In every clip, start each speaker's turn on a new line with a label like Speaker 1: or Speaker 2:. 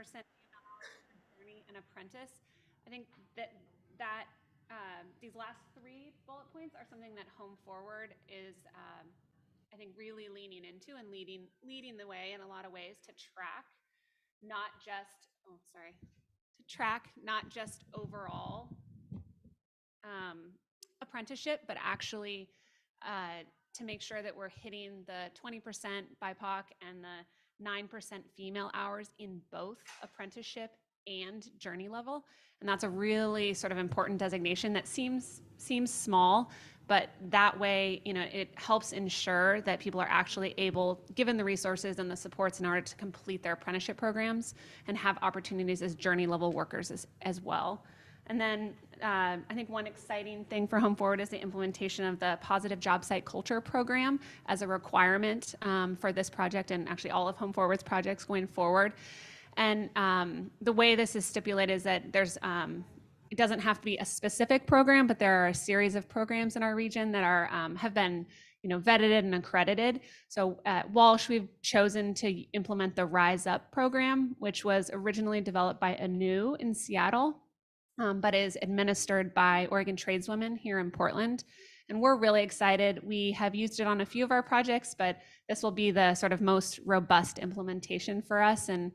Speaker 1: journey and apprentice. I think that these last three bullet points are something that Home Forward is, I think, really leaning into and leading the way in a lot of ways to track not just not just overall apprenticeship, but actually to make sure that we're hitting the 20% BIPOC and the 9% female hours in both apprenticeship and journey level. And that's a really sort of important designation that seems small, but that way, it helps ensure that people are actually able, given the resources and the supports in order to complete their apprenticeship programs and have opportunities as journey level workers as well. And then I think one exciting thing for Home Forward is the implementation of the Positive Job Site Culture Program as a requirement for this project and actually all of Home Forward's projects going forward. And the way this is stipulated is that it doesn't have to be a specific program, but there are a series of programs in our region that are have been vetted and accredited. So at Walsh, we've chosen to implement the Rise Up program, which was originally developed by ANU in Seattle, but is administered by Oregon Tradeswomen here in Portland. And we're really excited. We have used it on a few of our projects, but this will be the sort of most robust implementation for us. And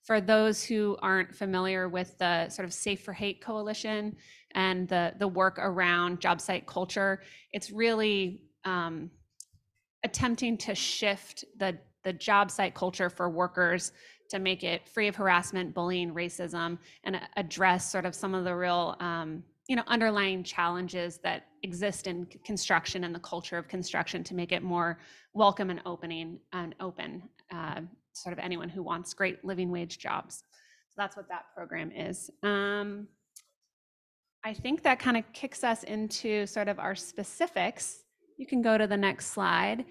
Speaker 1: for those who aren't familiar with the sort of Safe for Hate Coalition and the work around job site culture, it's really attempting to shift the job site culture for workers to make it free of harassment, bullying, racism, and address sort of some of the real underlying challenges that exist in construction and the culture of construction to make it more welcome and open sort of anyone who wants great living wage jobs. So that's what that program is. I think that kind of kicks us into sort of our specifics. You can go to the next slide,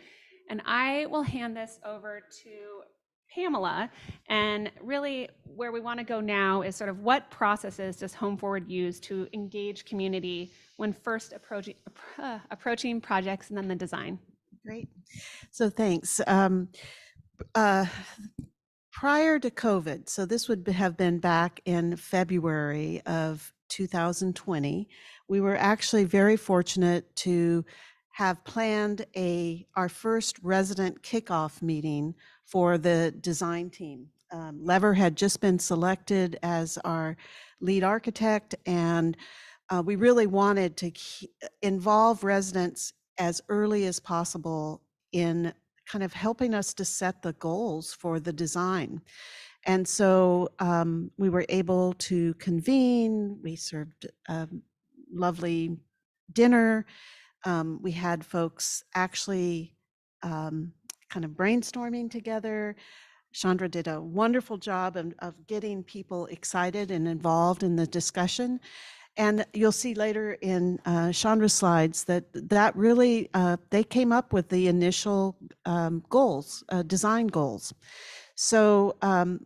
Speaker 1: and I will hand this over to Pamela. And really where we want to go now is sort of what processes does Home Forward use to engage community when first approaching projects and then the design.
Speaker 2: Great. So thanks. Prior to COVID, so this would have been back in February of 2020, we were actually very fortunate to have planned our first resident kickoff meeting for the design team. Lever had just been selected as our lead architect, and we really wanted to involve residents as early as possible in kind of helping us to set the goals for the design. And so we were able to convene. We served a lovely dinner. We had folks actually kind of brainstorming together. Chandra did a wonderful job of getting people excited and involved in the discussion. And you'll see later in Chandra's slides that really, they came up with the initial goals, design goals. So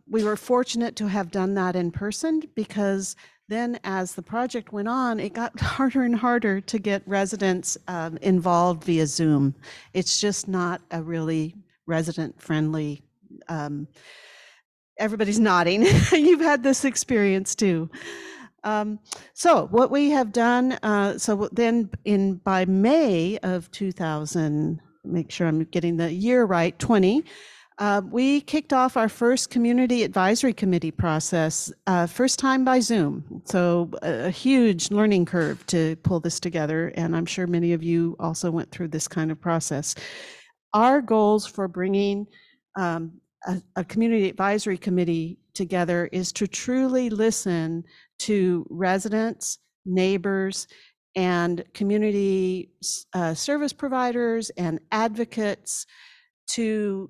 Speaker 2: we were fortunate to have done that in person, because then as the project went on, it got harder and harder to get residents involved via Zoom. It's just not a really resident-friendly, everybody's nodding. You've had this experience too. So what we have done, so then by May of 2000, make sure I'm getting the year right, 20, we kicked off our first community advisory committee process, first time by Zoom. So a huge learning curve to pull this together. And I'm sure many of you also went through this kind of process. Our goals for bringing a community advisory committee together is to truly listen to residents, neighbors, and community service providers and advocates so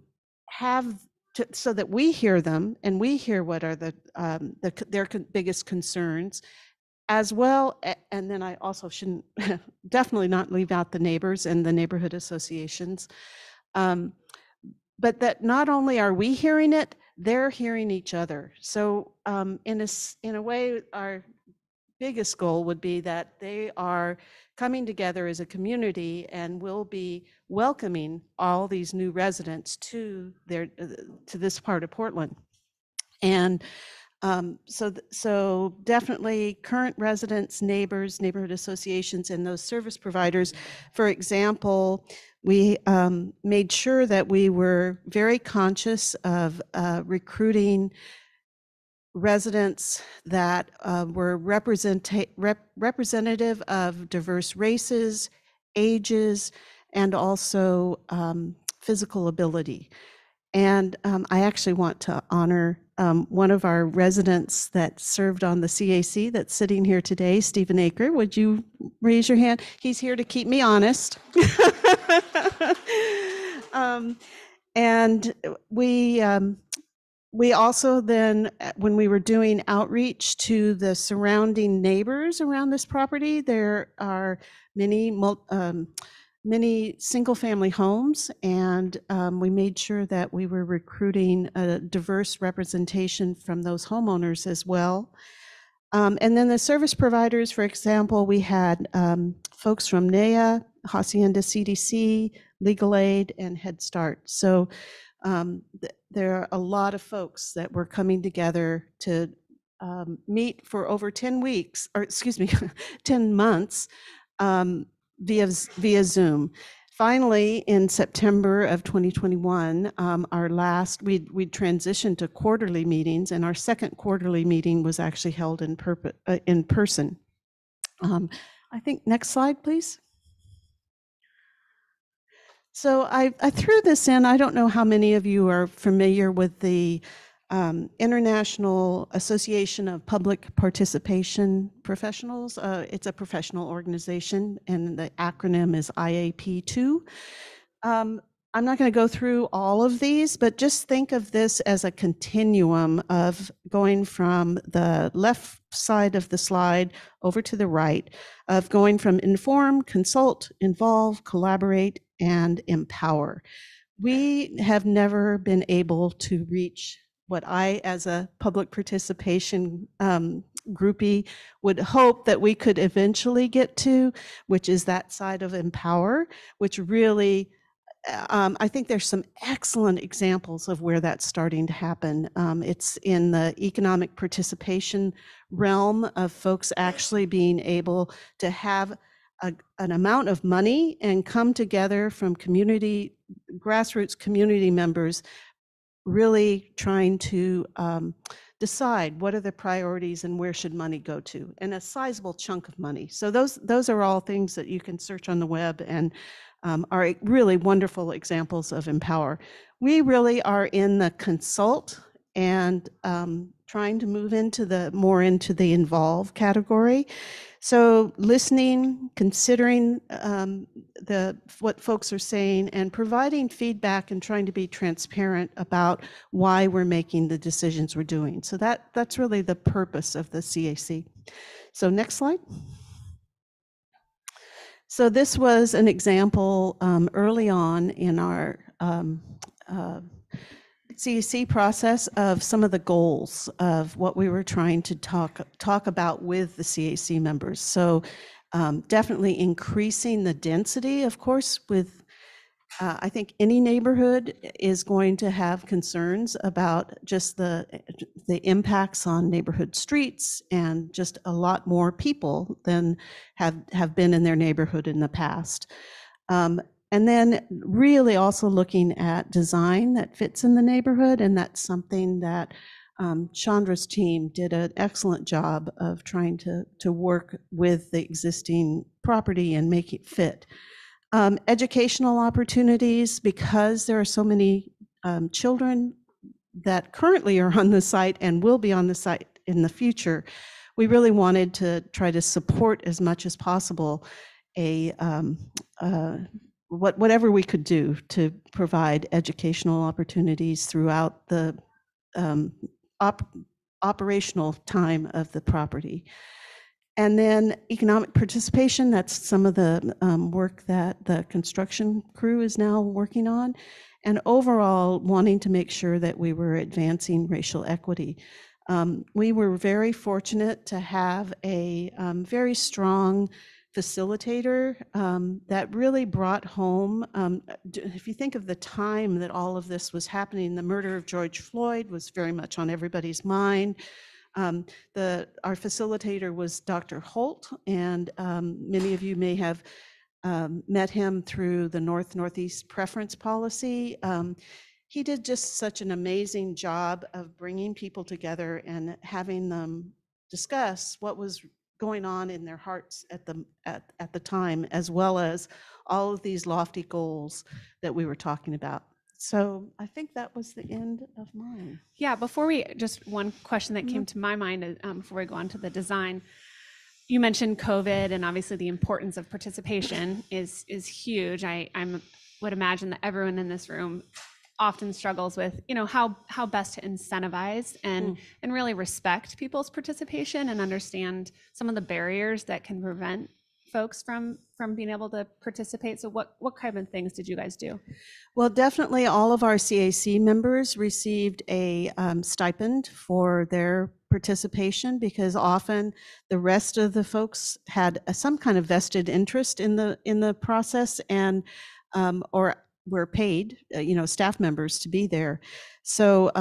Speaker 2: that we hear them and we hear what are their biggest concerns as well. And then I also shouldn't definitely not leave out the neighbors and the neighborhood associations. But that not only are we hearing it, they're hearing each other. So in a way, our biggest goal would be that they are coming together as a community and will be welcoming all these new residents to this part of Portland. And So definitely current residents, neighbors, neighborhood associations, and those service providers. For example, we made sure that we were very conscious of recruiting residents that were representative of diverse races, ages, and also physical ability. And I actually want to honor one of our residents that served on the CAC that's sitting here today, Stephen Aker. Would you raise your hand? He's here to keep me honest. And we also then, when we were doing outreach to the surrounding neighbors around this property, there are many single-family homes, and we made sure that we were recruiting a diverse representation from those homeowners as well. And then the service providers, for example, we had folks from NEA, Hacienda CDC, Legal Aid, and Head Start. So there are a lot of folks that were coming together to meet for over 10 weeks, or excuse me, 10 months via Zoom. Finally, in September of 2021, we transitioned to quarterly meetings, and our second quarterly meeting was actually held in person. I think next slide, please. So I threw this in. I don't know how many of you are familiar with the International Association of Public Participation Professionals. It's a professional organization, and the acronym is IAP2. I'm not going to go through all of these, but just think of this as a continuum of going from the left side of the slide over to the right, of going from inform, consult, involve, collaborate, and empower. We have never been able to reach what I, as a public participation groupie, would hope that we could eventually get to, which is that side of empower, which really, I think there's some excellent examples of where that's starting to happen. It's in the economic participation realm of folks actually being able to have an amount of money and come together from grassroots community members, really trying to decide what are the priorities and where should money go to, and a sizable chunk of money. So those are all things that you can search on the web and are really wonderful examples of empower. We really are in the consult and trying to move more into the involve category. So listening, considering what folks are saying, and providing feedback and trying to be transparent about why we're making the decisions we're doing. So that's really the purpose of the CAC. So next slide. So this was an example early on in our CAC process of some of the goals of what we were trying to talk about with the CAC members. So definitely increasing the density, of course, with I think any neighborhood is going to have concerns about just the impacts on neighborhood streets, and just a lot more people than have been in their neighborhood in the past. And then really also looking at design that fits in the neighborhood, and that's something that Chandra's team did an excellent job of trying to work with the existing property and make it fit. Educational opportunities, because there are so many children that currently are on the site and will be on the site in the future. We really wanted to try to support as much as possible whatever we could do to provide educational opportunities throughout the operational time of the property. And then economic participation, that's some of the work that the construction crew is now working on. And overall, wanting to make sure that we were advancing racial equity. We were very fortunate to have a very strong facilitator that really brought home, if you think of the time that all of this was happening, the murder of George Floyd was very much on everybody's mind. Our facilitator was Dr. Holt, and many of you may have met him through the North-Northeast preference policy. He did just such an amazing job of bringing people together and having them discuss what was going on in their hearts at the time, as well as all of these lofty goals that we were talking about. So I think that was the end of mine.
Speaker 1: Yeah, just one question that came to my mind before we go on to the design. You mentioned COVID, and obviously the importance of participation is huge. I would imagine that everyone in this room often struggles with, how best to incentivize and really respect people's participation and understand some of the barriers that can prevent folks from being able to participate. So what kind of things did you guys do?
Speaker 2: Well, definitely all of our CAC members received a stipend for their participation, because often the rest of the folks had some kind of vested interest in the process, and or were paid, staff members to be there. So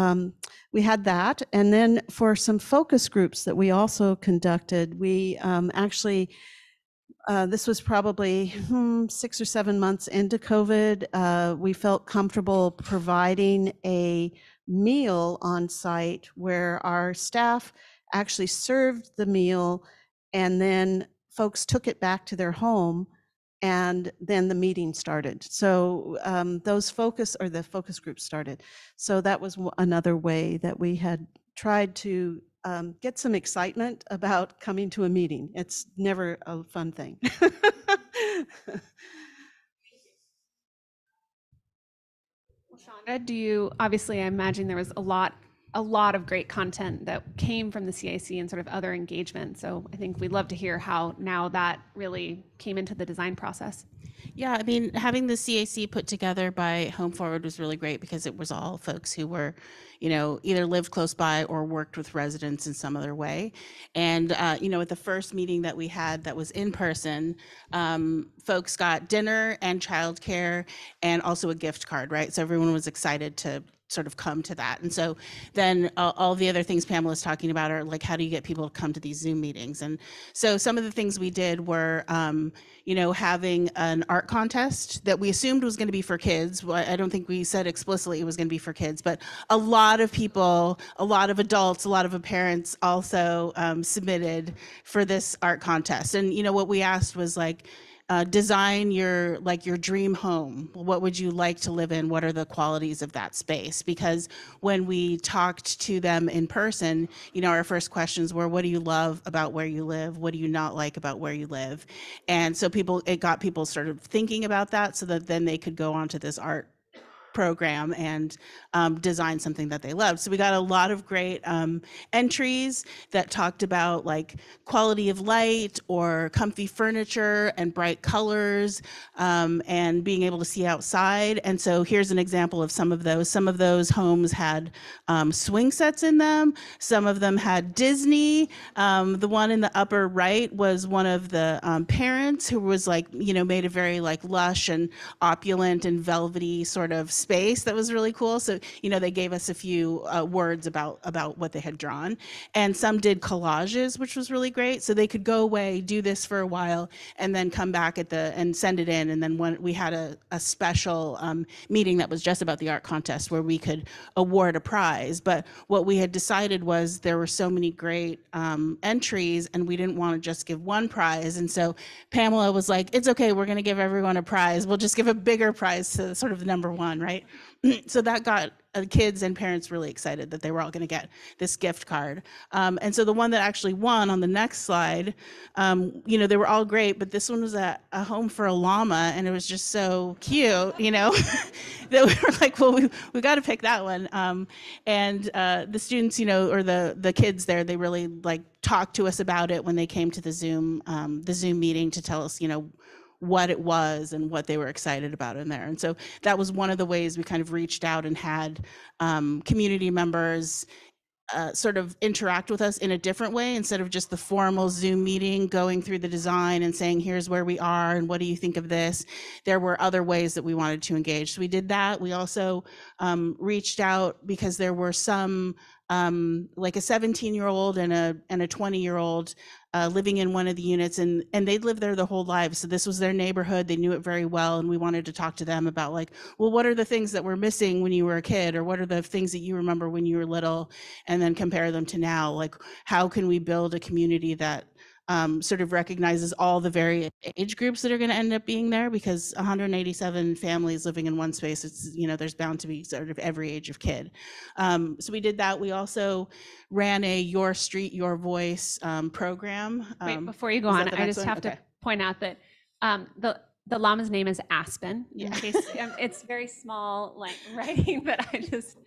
Speaker 2: we had that. And then for some focus groups that we also conducted, we actually, this was probably 6 or 7 months into COVID. We felt comfortable providing a meal on site where our staff actually served the meal, and then folks took it back to their home, and then the meeting started. So the focus groups started. So that was another way that we had tried to get some excitement about coming to a meeting. It's never a fun thing.
Speaker 1: Shonda, obviously I imagine there was a lot of great content that came from the CIC and sort of other engagement. So I think we'd love to hear how now that really came into the design process.
Speaker 3: Yeah, I mean, having the CAC put together by Home Forward was really great, because it was all folks who were, either lived close by or worked with residents in some other way. And, at the first meeting that we had that was in person, folks got dinner and childcare and also a gift card, right? So everyone was excited to sort of come to that. And so then all the other things Pamela's talking about are like, how do you get people to come to these Zoom meetings? And so some of the things we did were, having an art contest that we assumed was going to be for kids. I don't think we said explicitly it was going to be for kids, but a lot of people, a lot of adults, a lot of parents also submitted for this art contest. And, what we asked was like, design your dream home. What would you like to live in? What are the qualities of that space? Because when we talked to them in person, our first questions were, what do you love about where you live? What do you not like about where you live? And so it got people sort of thinking about that, so that then they could go on to this art program and design something that they loved. So we got a lot of great entries that talked about like quality of light or comfy furniture and bright colors, and being able to see outside. And so here's an example of some of those. Some of those homes had swing sets in them. Some of them had Disney. The one in the upper right was one of the parents who was made a very lush and opulent and velvety sort of space that was really cool. So, they gave us a few words about what they had drawn. And some did collages, which was really great. So they could go away, do this for a while, and then come back and send it in. And then when we had a special meeting that was just about the art contest where we could award a prize. But what we had decided was there were so many great entries, and we didn't want to just give one prize. And so Pamela was like, it's okay, we're going to give everyone a prize. We'll just give a bigger prize to sort of the number one, right? So that got kids and parents really excited that they were all going to get this gift card. And so the one that actually won on the next slide, they were all great, but this one was a home for a llama, and it was just so cute, that we were like, well, we got to pick that one. And the students, or the kids there, they really talked to us about it when they came to the Zoom meeting to tell us, what it was and what they were excited about in there. And so that was one of the ways we kind of reached out and had community members sort of interact with us in a different way instead of just the formal Zoom meeting, going through the design and saying, here's where we are and what do you think of this? There were other ways that we wanted to engage. So we did that. We also reached out because there were some like a 17-year-old and a 20-year-old living in one of the units, and they'd lived there their whole lives. So this was their neighborhood. They knew it very well. And we wanted to talk to them about like, well, what are the things that were missing when you were a kid, or what are the things that you remember when you were little, and then compare them to now. Like, how can we build a community that sort of recognizes all the various age groups that are going to end up being there, because 187 families living in one space, it's, you know, there's bound to be sort of every age of kid. So we did that. We also ran a Your Street, Your Voice program.
Speaker 1: Wait, before you go
Speaker 3: is
Speaker 1: on,
Speaker 3: that the
Speaker 1: I
Speaker 3: next
Speaker 1: just
Speaker 3: one?
Speaker 1: have
Speaker 3: Okay.
Speaker 1: to point out that the llama's name is Aspen. In
Speaker 3: Yeah.
Speaker 1: case it's very small, like writing, but I just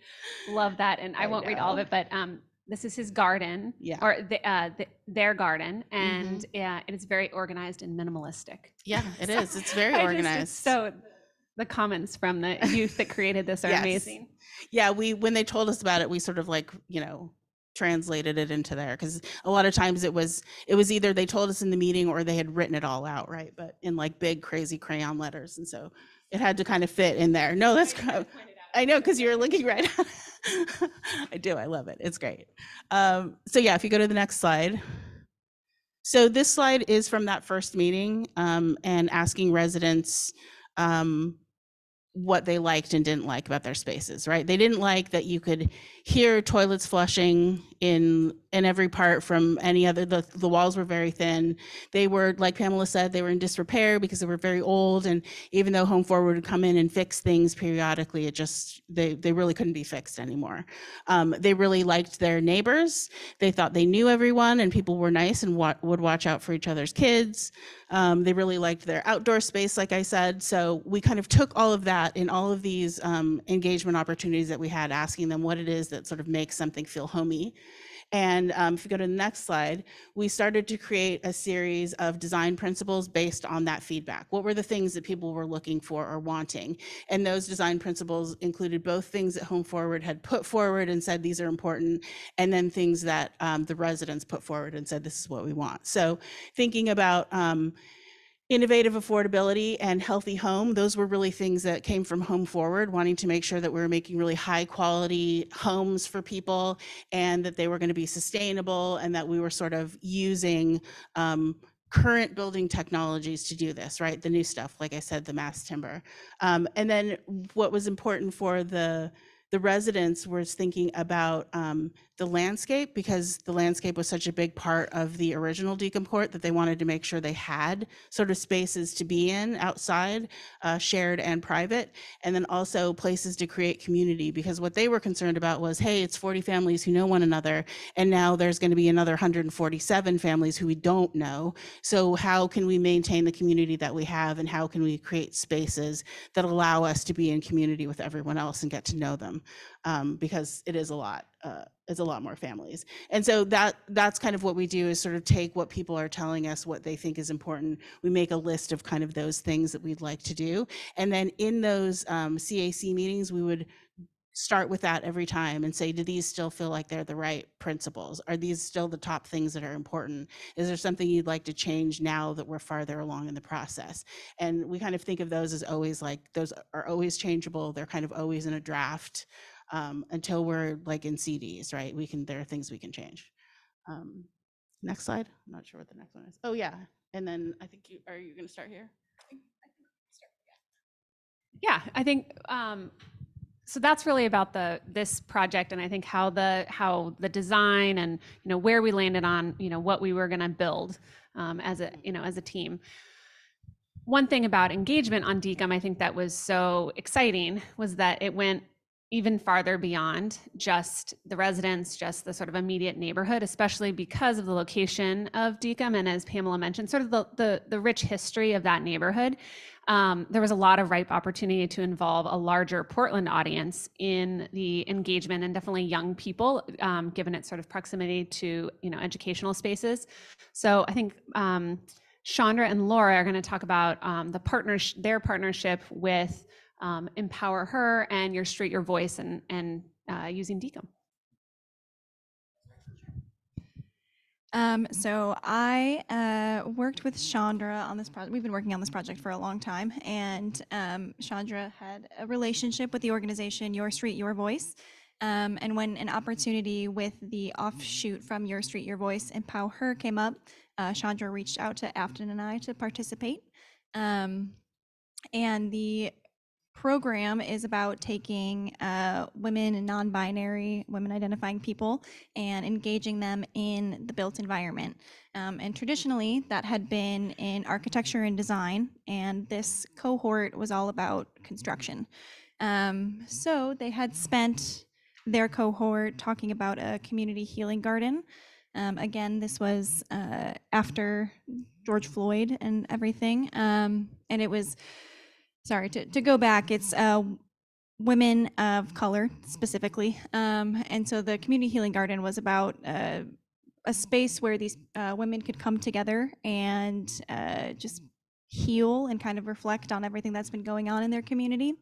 Speaker 1: love that, and I won't read all of
Speaker 3: know.
Speaker 1: it. But this is his garden,
Speaker 3: Yeah.
Speaker 1: or their garden, and yeah, it is very organized and minimalistic.
Speaker 3: Yeah, it is. It's very
Speaker 1: I just-
Speaker 3: organized.
Speaker 1: so the comments from the youth that created this are
Speaker 3: Yes.
Speaker 1: amazing.
Speaker 3: Yeah, when they told us about it, we sort of like, you know, translated it into there, because a lot of times it was either they told us in the meeting or they had written it all out, right? But in like big crazy crayon letters, and so it had to kind of fit in there. No, that's great. I know, because you're looking right at it. I do. I love it. It's great. So yeah, if you go to the next slide. So this slide is from that first meeting, and asking residents what they liked and didn't like about their spaces, right? They didn't like that you could hear toilets flushing in every part from any other, the walls were very thin. They were, like Pamela said, they were in disrepair because they were very old. And even though Home Forward would come in and fix things periodically, it just, they really couldn't be fixed anymore. They really liked their neighbors. They thought they knew everyone and people were nice and would watch out for each other's kids. They really liked their outdoor space, like I said. So we kind of took all of that in all of these engagement opportunities that we had, asking them what it is that sort of makes something feel homey. And if you go to the next slide, we started to create a series of design principles based on that feedback. What were the things that people were looking for or wanting? And those design principles included both things that Home Forward had put forward and said these are important, and then things that the residents put forward and said this is what we want. So thinking about innovative affordability and healthy home, those were really things that came from Home Forward, wanting to make sure that we were making really high quality homes for people, and that they were going to be sustainable, and that we were sort of using current building technologies to do this, right? The new stuff, like I said, the mass timber. And then what was important for the residents was thinking about the landscape, because the landscape was such a big part of the original Dekum Court that they wanted to make sure they had sort of spaces to be in outside, shared and private, and then also places to create community, because what they were concerned about was, hey, it's 40 families who know one another, and now there's going to be another 147 families who we don't know. So how can we maintain the community that we have, and how can we create spaces that allow us to be in community with everyone else and get to know them? Because it is a lot. It's a lot more families. And so that's kind of what we do, is sort of take what people are telling us, what they think is important. We make a list of kind of those things that we'd like to do. And then in those CAC meetings, we would start with that every time and say, do these still feel like they're the right principles? Are these still the top things that are important? Is there something you'd like to change now that we're farther along in the process? And we kind of think of those as always, like, those are always changeable. They're kind of always in a draft. Until we're like in CDs, right? There are things we can change. Next slide. I'm not sure what the next one is. Oh yeah. And then I think are you going to start here?
Speaker 1: Yeah, I think so. That's really about this project, and I think how the design and where we landed on what we were going to build as a team. One thing about engagement on Dekum, I think that was so exciting, was that it went even farther beyond just the residents, just the sort of immediate neighborhood, especially because of the location of Dekum, and as Pamela mentioned, sort of the rich history of that neighborhood. There was a lot of ripe opportunity to involve a larger Portland audience in the engagement, and definitely young people, given its sort of proximity to educational spaces. So I think Chandra and Laura are going to talk about their partnership with Empower Her and Your Street, Your Voice, and using Dekum.
Speaker 4: So I worked with Chandra on this project. We've been working on this project for a long time, and Chandra had a relationship with the organization Your Street, Your Voice. And when an opportunity with the offshoot from Your Street, Your Voice, Empower Her came up, Chandra reached out to Afton and I to participate. And the program is about taking women and non-binary, women identifying people, and engaging them in the built environment. And traditionally, that had been in architecture and design, and this cohort was all about construction. So they had spent their cohort talking about a community healing garden. Again, this was after George Floyd and everything. And it was, sorry, to go back, it's women of color specifically. And so the community healing garden was about a space where these women could come together and just heal and kind of reflect on everything that's been going on in their community.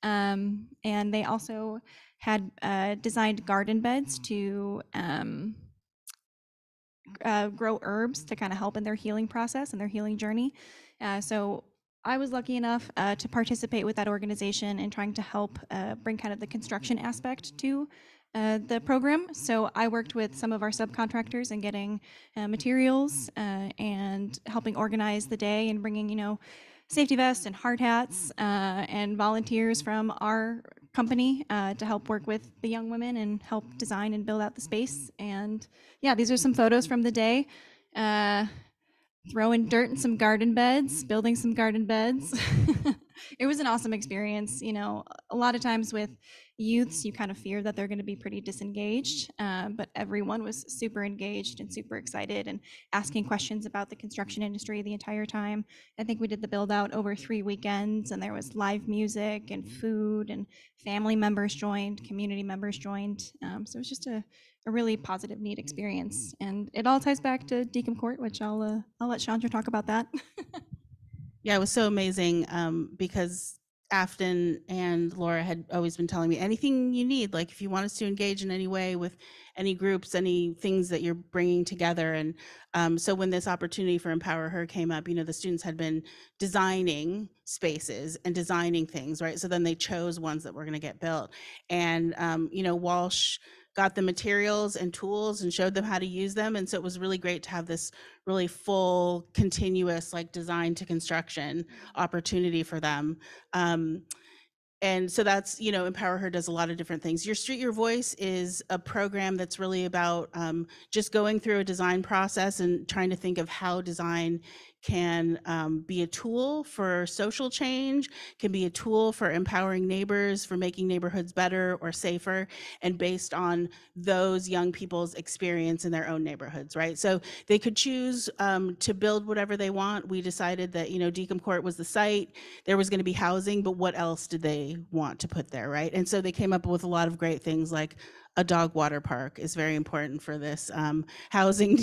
Speaker 4: And they also had designed garden beds to grow herbs to kind of help in their healing process and their healing journey. So I was lucky enough to participate with that organization in trying to help bring kind of the construction aspect to the program. So I worked with some of our subcontractors in getting materials and helping organize the day and bringing, safety vests and hard hats and volunteers from our company to help work with the young women and help design and build out the space. And yeah, these are some photos from the day. Throwing dirt in some garden beds, building some garden beds. It was an awesome experience. A lot of times with youths, you kind of fear that they're going to be pretty disengaged, but everyone was super engaged and super excited and asking questions about the construction industry the entire time. I think we did the build out over 3 weekends, and there was live music and food, and family members joined, community members joined. So it was just a really positive, neat experience. And it all ties back to Dekum Court, which I'll let Chandra talk about that.
Speaker 3: Yeah, it was so amazing because Afton and Laura had always been telling me anything you need, like if you want us to engage in any way with any groups, any things that you're bringing together. And so when this opportunity for Empower Her came up, the students had been designing spaces and designing things, right? So then they chose ones that were going to get built. And, Walsh got the materials and tools and showed them how to use them. And so it was really great to have this really full, continuous, like design to construction opportunity for them. And so that's, Empower Her does a lot of different things. Your Street, Your Voice is a program that's really about just going through a design process and trying to think of how design can be a tool for social change, can be a tool for empowering neighbors, for making neighborhoods better or safer, and based on those young people's experience in their own neighborhoods, right? So they could choose to build whatever they want. We decided that, Dekum Court was the site, there was going to be housing, but what else did they want to put there, right? And so they came up with a lot of great things like a dog water park is very important for this housing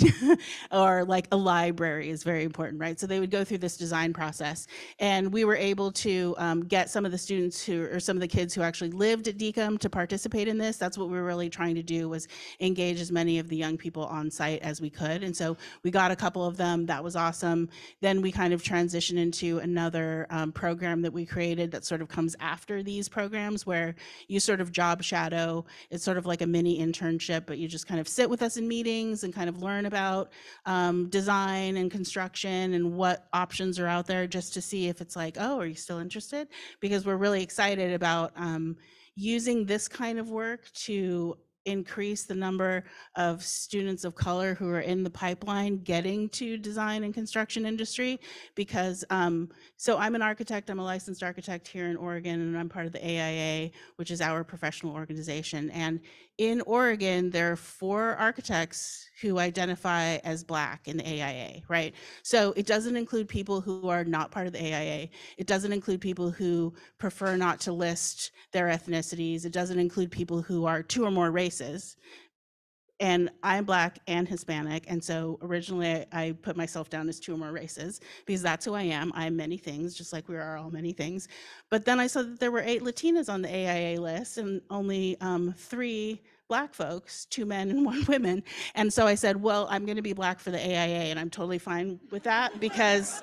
Speaker 3: or like a library is very important, right? So they would go through this design process, and we were able to get some of the students or some of the kids who actually lived at Dekum to participate in this. That's what we were really trying to do, was engage as many of the young people on site as we could. And so we got a couple of them. That was awesome. Then we kind of transitioned into another program that we created that sort of comes after these programs, where you sort of job shadow. It's sort of like a mini internship, but you just kind of sit with us in meetings and kind of learn about design and construction and what options are out there, just to see if it's like, oh, are you still interested? Because we're really excited about using this kind of work to increase the number of students of color who are in the pipeline getting to design and construction industry. Because so I'm an architect, I'm a licensed architect here in Oregon, and I'm part of the AIA, which is our professional organization. And in Oregon, there are 4 architects who identify as Black in the AIA, right? So it doesn't include people who are not part of the AIA. It doesn't include people who prefer not to list their ethnicities. It doesn't include people who are 2 or more races. And I'm Black and Hispanic. And so originally I put myself down as 2 or more races because that's who I am. I'm many things, just like we are all many things. But then I saw that there were 8 Latinas on the AIA list and only 3 Black folks, 2 men and 1 woman. And so I said, well, I'm going to be Black for the AIA, and I'm totally fine with that because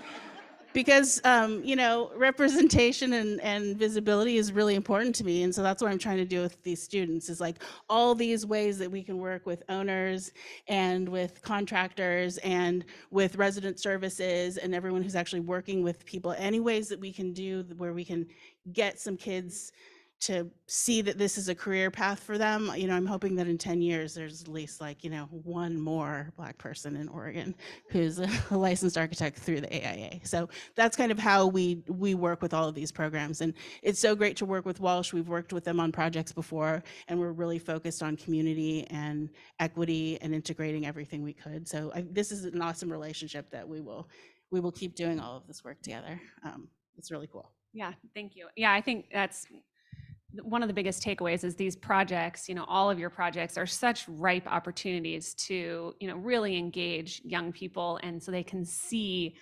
Speaker 3: representation and visibility is really important to me. And so that's what I'm trying to do with these students, is like all these ways that we can work with owners and with contractors and with resident services and everyone who's actually working with people, any ways that we can do where we can get some kids to see that this is a career path for them. I'm hoping that in 10 years, there's at least 1 more Black person in Oregon who's a licensed architect through the AIA. So that's kind of how we work with all of these programs. And it's so great to work with Walsh. We've worked with them on projects before, and we're really focused on community and equity and integrating everything we could. So this is an awesome relationship that we will keep doing all of this work together. It's really cool.
Speaker 1: Yeah, thank you. Yeah, I think that's one of the biggest takeaways is these projects, all of your projects are such ripe opportunities to, really engage young people. And so they can see,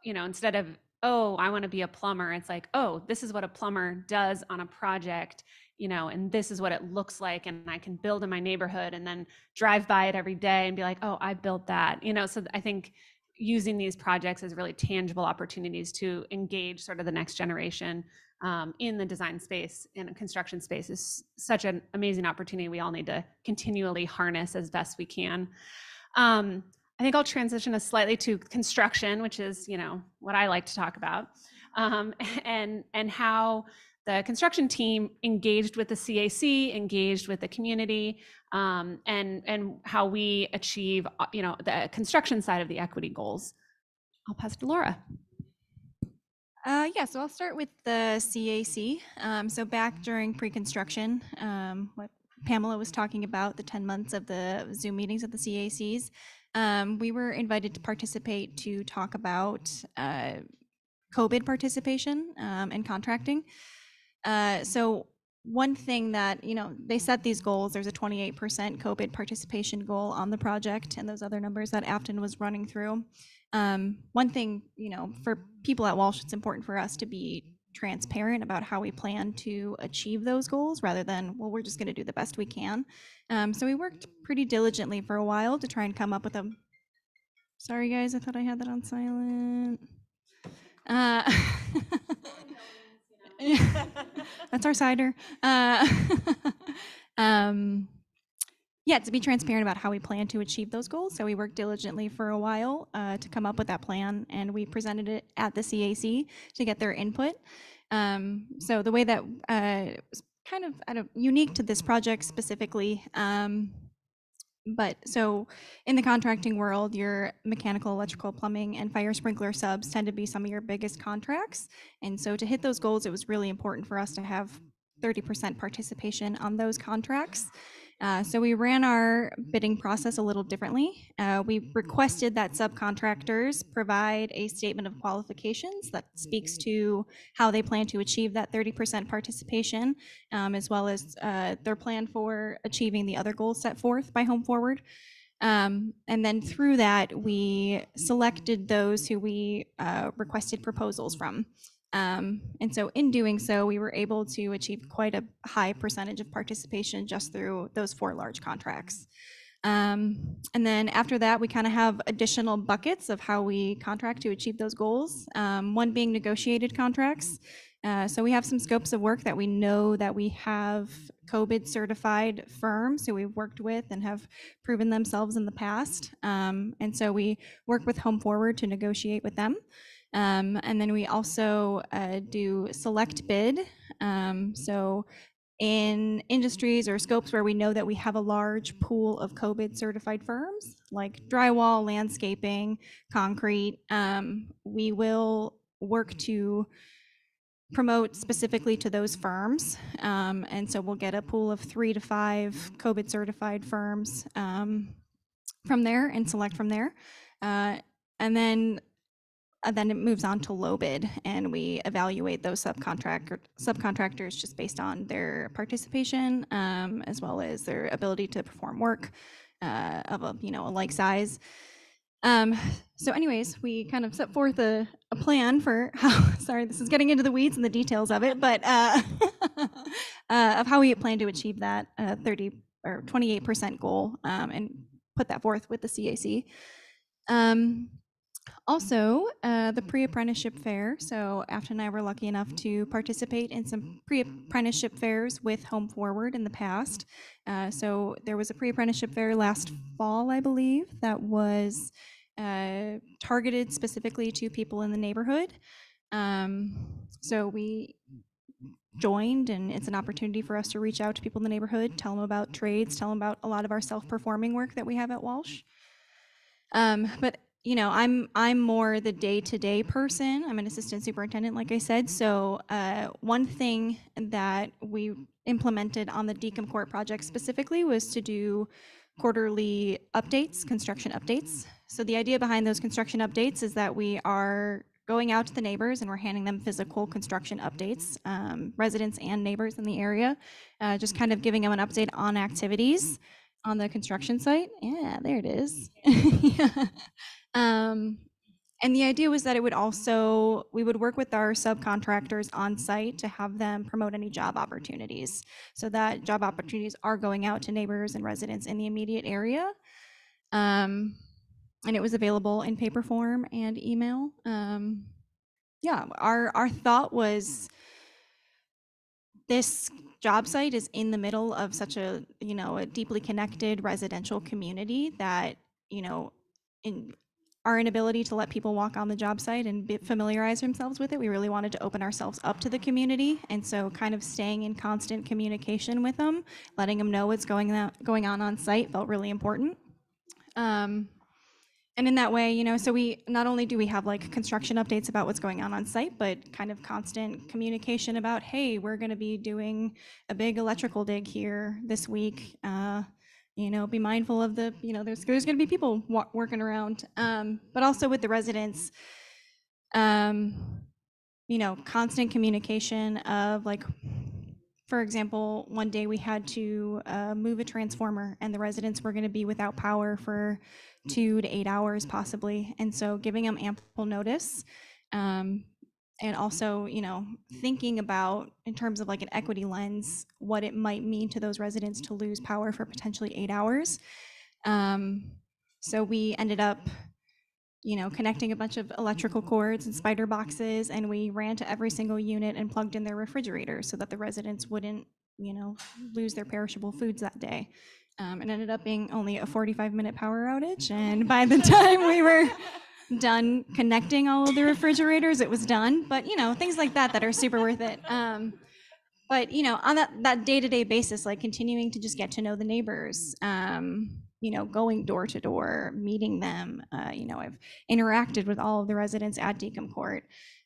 Speaker 1: instead of, oh, I want to be a plumber, it's like, oh, this is what a plumber does on a project, and this is what it looks like. And I can build in my neighborhood and then drive by it every day and be like, oh, I built that, so I think using these projects as really tangible opportunities to engage sort of the next generation in the design space and construction space is such an amazing opportunity we all need to continually harness as best we can. I think I'll transition us slightly to construction, which is, what I like to talk about, and how the construction team engaged with the CAC, engaged with the community, and how we achieve, the construction side of the equity goals. I'll pass to Laura.
Speaker 4: Yeah, so I'll start with the CAC. So back during pre-construction, what Pamela was talking about, the 10 months of the Zoom meetings of the CACs, we were invited to participate to talk about COVID participation and contracting. So one thing that, they set these goals, there's a 28% COVID participation goal on the project, and those other numbers that Afton was running through. One thing, for people at Walsh, it's important for us to be transparent about how we plan to achieve those goals rather than, well, we're just going to do the best we can. So we worked pretty diligently for a while to try and come up with a, sorry guys, I thought I had that on silent. That's our cider. Yeah, to be transparent about how we plan to achieve those goals. So we worked diligently for a while to come up with that plan, and we presented it at the CAC to get their input. So the way that was kind of unique to this project specifically, but so in the contracting world, your mechanical, electrical, plumbing, and fire sprinkler subs tend to be some of your biggest contracts. And so to hit those goals, it was really important for us to have 30% participation on those contracts. So we ran our bidding process a little differently. We requested that subcontractors provide a statement of qualifications that speaks to how they plan to achieve that 30% participation, as well as their plan for achieving the other goals set forth by Home Forward. And then through that, we selected those who we requested proposals from. And so in doing so, we were able to achieve quite a high percentage of participation just through those 4 large contracts. And then after that, we kind of have additional buckets of how we contract to achieve those goals. One being negotiated contracts. So we have some scopes of work that we know that we have COVID certified firms who we've worked with and have proven themselves in the past. And so we work with Home Forward to negotiate with them. And then we also do select bid. So in industries or scopes where we know that we have a large pool of COVID certified firms, like drywall, landscaping, concrete, we will work to promote specifically to those firms. And so we'll get a pool of 3 to 5 COVID certified firms from there and select from there. And then it moves on to low bid, and we evaluate those subcontractors just based on their participation, as well as their ability to perform work of a like size. So anyways, we kind of set forth a plan for how, sorry, this is getting into the weeds and the details of it, but of how we plan to achieve that 30% or 28% goal, and put that forth with the CAC. Also, the pre-apprenticeship fair. So Afton and I were lucky enough to participate in some pre-apprenticeship fairs with Home Forward in the past. So there was a pre-apprenticeship fair last fall, I believe, that was targeted specifically to people in the neighborhood. So we joined, and it's an opportunity for us to reach out to people in the neighborhood, tell them about trades, tell them about a lot of our self-performing work that we have at Walsh. But I'm more the day-to-day person. I'm an assistant superintendent, like I said. So one thing that we implemented on the Dekum Court project specifically was to do quarterly updates, construction updates. So the idea behind those construction updates is that we are going out to the neighbors and we're handing them physical construction updates, residents and neighbors in the area, just kind of giving them an update on activities on the construction site. Yeah, there it is. Yeah. And the idea was that it would also, we would work with our subcontractors on site to have them promote any job opportunities. So that job opportunities are going out to neighbors and residents in the immediate area. And it was available in paper form and email. Yeah, our thought was this job site is in the middle of such a deeply connected residential community that, in our inability to let people walk on the job site and familiarize themselves with it, we really wanted to open ourselves up to the community. And so kind of staying in constant communication with them, letting them know what's going on site felt really important. And in that way, so we not only do we have like construction updates about what's going on site, but kind of constant communication about, hey, we're going to be doing a big electrical dig here this week. Be mindful of the, there's going to be people working around, but also with the residents, constant communication of like, for example, one day we had to move a transformer and the residents were going to be without power for 2 to 8 hours possibly. And so giving them ample notice, and also, thinking about in terms of like an equity lens, what it might mean to those residents to lose power for potentially 8 hours. So we ended up, connecting a bunch of electrical cords and spider boxes, and we ran to every single unit and plugged in their refrigerators so that the residents wouldn't, lose their perishable foods that day. It ended up being only a 45-minute power outage, and by the time we were done connecting all of the refrigerators, it was done. But things like that are super worth it. But on that day-to-day basis, like continuing to just get to know the neighbors, going door to door, meeting them. I've interacted with all of the residents at Dekum Court.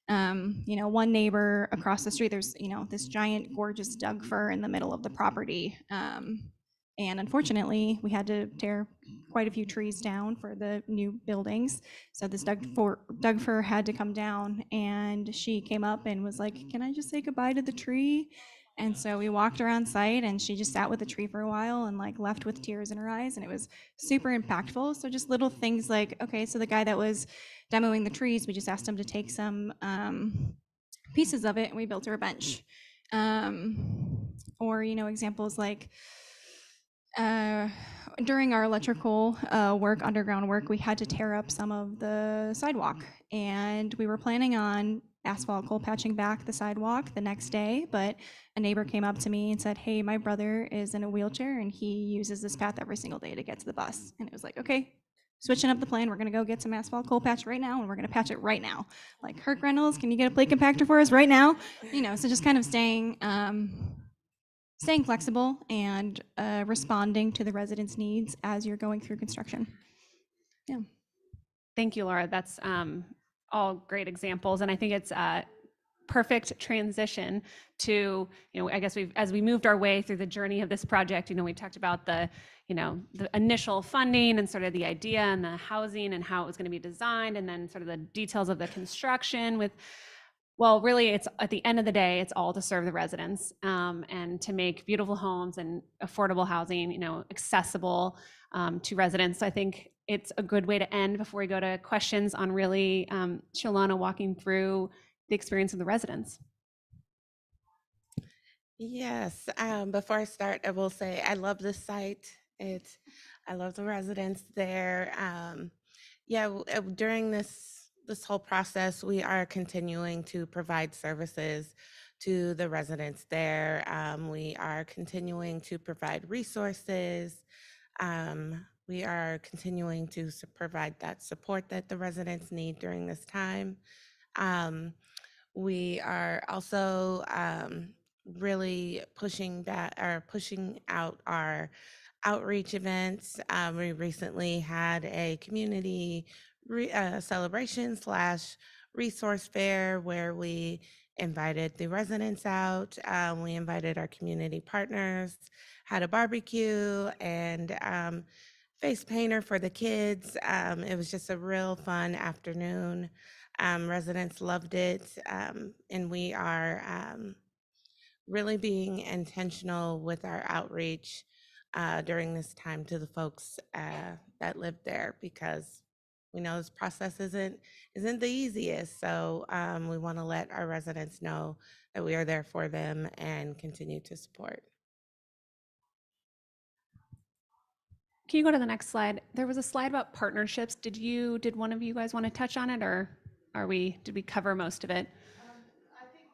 Speaker 4: One neighbor across the street, there's this giant gorgeous Doug fir in the middle of the property. And unfortunately, we had to tear quite a few trees down for the new buildings. So this Doug fir had to come down, and she came up and was like, "Can I just say goodbye to the tree?" And so we walked around site, and she just sat with the tree for a while and like left with tears in her eyes, and it was super impactful. So just little things like, okay, so the guy that was demoing the trees, we just asked him to take some pieces of it, and we built her a bench. Or examples like, during our electrical underground work, we had to tear up some of the sidewalk, and we were planning on asphalt coal patching back the sidewalk the next day, but a neighbor came up to me and said, "Hey, my brother is in a wheelchair and he uses this path every single day to get to the bus." And it was like, okay, switching up the plan, we're gonna go get some asphalt coal patch right now, and we're gonna patch it right now. Like, Herc Reynolds, can you get a plate compactor for us right now? So just kind of staying flexible and responding to the residents' needs as you're going through construction. Yeah.
Speaker 1: Thank you, Laura. That's all great examples. And I think it's a perfect transition to, I guess as we moved our way through the journey of this project, we talked about the initial funding and sort of the idea and the housing and how it was going to be designed, and then sort of the details of the construction with, well, really, it's at the end of the day, it's all to serve the residents, and to make beautiful homes and affordable housing, accessible to residents. So I think it's a good way to end before we go to questions on really Shalana walking through the experience of the residents.
Speaker 5: Yes. Before I start, I will say I love this site. I love the residents there. Yeah, during this whole process, we are continuing to provide services to the residents there. We are continuing to provide resources. We are continuing to provide that support that the residents need during this time. Um, we are also really pushing out our outreach events. We recently had a community celebration slash resource fair where we invited the residents out. We invited our community partners, had a barbecue, and face painter for the kids. It was just a real fun afternoon. Residents loved it, and we are really being intentional with our outreach during this time to the folks that live there, because we know this process isn't the easiest. So we want to let our residents know that we are there for them and continue to support.
Speaker 1: Can you go to the next slide? There was a slide about partnerships. Did one of you guys want to touch on it, or did we cover most of it?
Speaker 2: I think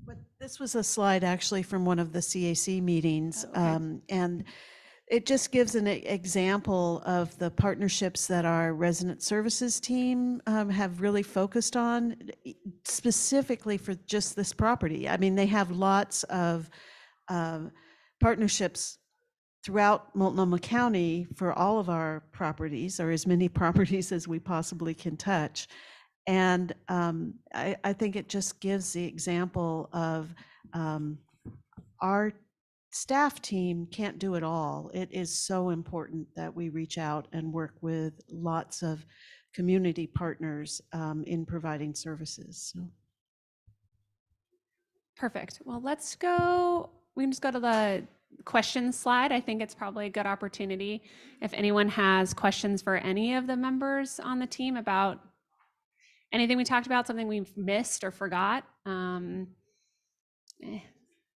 Speaker 2: what this was a slide actually from one of the CAC meetings,
Speaker 1: Oh, okay.
Speaker 2: and it just gives an example of the partnerships that our resident services team have really focused on specifically for just this property. I mean, they have lots of partnerships throughout Multnomah County for all of our properties, or as many properties as we possibly can touch. And I think it just gives the example of our staff team can't do it all. It is so important that we reach out and work with lots of community partners in providing services. So.
Speaker 1: Perfect. Well, we can just go to the questions slide. I think it's probably a good opportunity if anyone has questions for any of the members on the team about anything we talked about, something we've missed or forgot.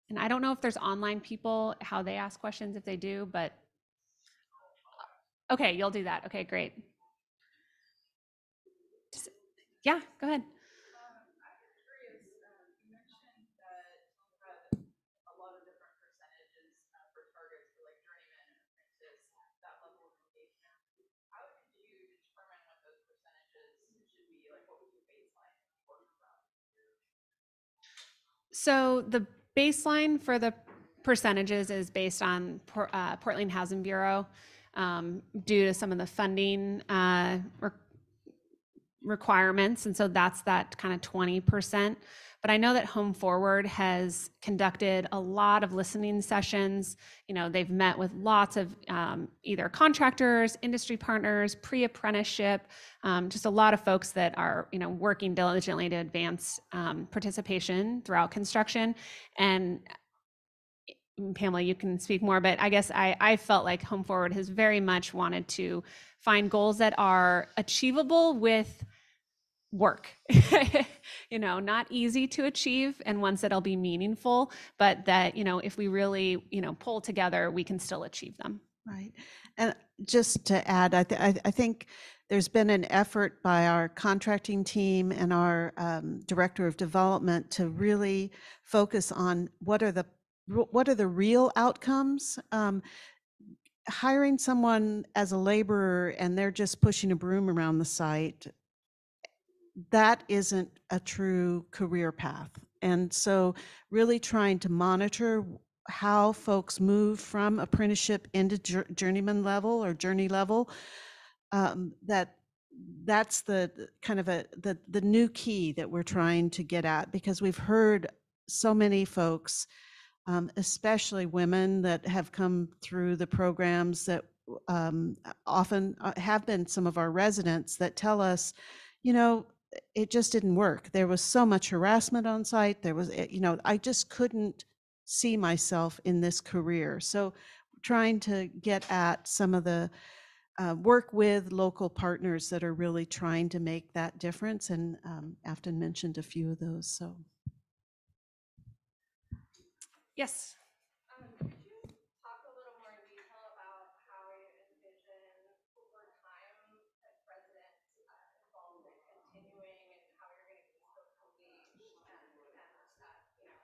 Speaker 1: And I don't know if there's online people, how they ask questions if they do, but okay, you'll do that. Okay, great. Yeah, go ahead. So the baseline for the percentages is based on Portland Housing Bureau due to some of the funding requirements. And so that's that kind of 20%. But I know that Home Forward has conducted a lot of listening sessions. You know, they've met with lots of either contractors, industry partners, pre-apprenticeship, just a lot of folks that are, you know, working diligently to advance participation throughout construction. And Pamela, you can speak more, but I guess I felt like Home Forward has very much wanted to find goals that are achievable with work, you know, not easy to achieve, and ones that'll be meaningful, but that, you know, if we really, you know, pull together, we can still achieve them.
Speaker 2: Right. And just to add, I think there's been an effort by our contracting team and our director of development to really focus on what are the real outcomes. Hiring someone as a laborer and they're just pushing a broom around the site, that isn't a true career path. And so really trying to monitor how folks move from apprenticeship into journeyman level or journey level, that's the kind of the new key that we're trying to get at, because we've heard so many folks, especially women that have come through the programs that often have been some of our residents, that tell us, you know, it just didn't work. There was so much harassment on site. There was, you know, I just couldn't see myself in this career. So trying to get at some of the work with local partners that are really trying to make that difference. And Afton mentioned a few of those. So
Speaker 1: Yes.
Speaker 6: Could you talk a little more in detail about how you envision over time that resident involvement continuing and how you're going to keep folks engaged and you know,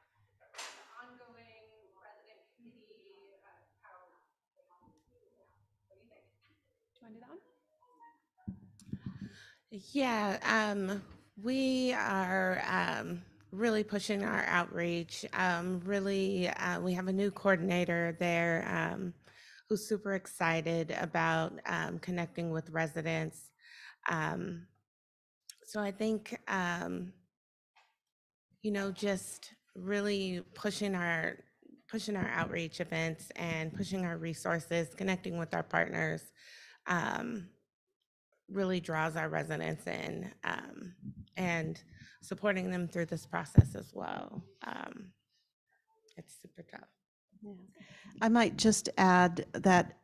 Speaker 6: the ongoing resident committee, how, what do you think?
Speaker 1: Do you want to do that one?
Speaker 5: Yeah, we are really pushing our outreach. We have a new coordinator there who's super excited about connecting with residents. So I think, just really pushing our outreach events and pushing our resources, connecting with our partners. Really draws our residents in and supporting them through this process as well. It's super tough.
Speaker 2: Yeah. I might just add that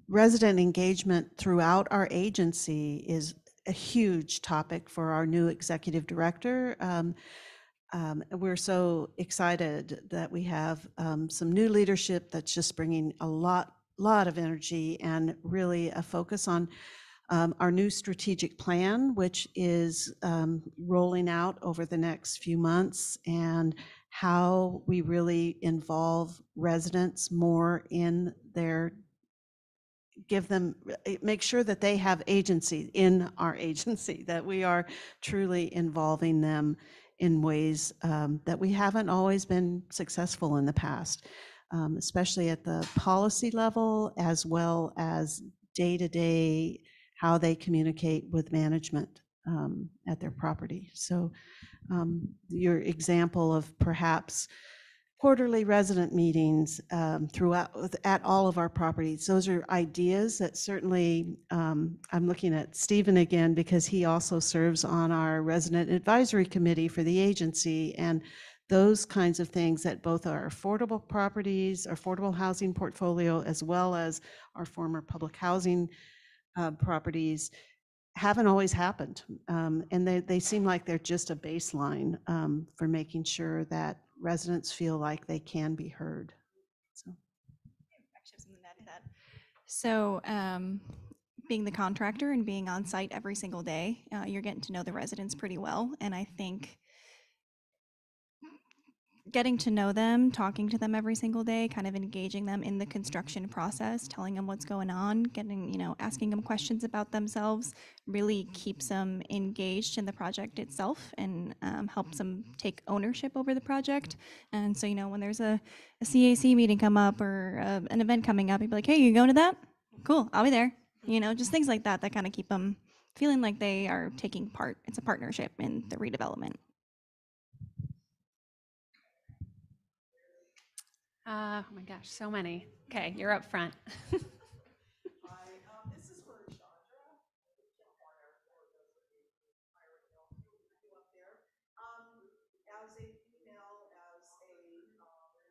Speaker 2: resident engagement throughout our agency is a huge topic for our new executive director. We're so excited that we have some new leadership that's just bringing a lot of energy and really a focus on our new strategic plan, which is rolling out over the next few months, and how we really involve residents more in their, make sure that they have agency in our agency, that we are truly involving them in ways that we haven't always been successful in the past, especially at the policy level, as well as day-to-day how they communicate with management at their property. So your example of perhaps quarterly resident meetings throughout at all of our properties, those are ideas that certainly, I'm looking at Stephen again because he also serves on our resident advisory committee for the agency, and those kinds of things that both our affordable properties, affordable housing portfolio, as well as our former public housing properties haven't always happened. And they seem like they're just a baseline for making sure that residents feel like they can be heard. So.
Speaker 4: Actually have something to add to that. So, being the contractor and being on site every single day, you're getting to know the residents pretty well. And I think getting to know them, talking to them every single day, kind of engaging them in the construction process, telling them what's going on, asking them questions about themselves, really keeps them engaged in the project itself and helps them take ownership over the project. And so, when there's a CAC meeting come up or an event coming up, you'd be like, hey, you going to that? Cool, I'll be there. Just things like that kind of keep them feeling like they are taking part. It's a partnership in the redevelopment.
Speaker 1: Oh my gosh, so many. Okay, you're up front.
Speaker 7: This is for Chandra. As a female, as a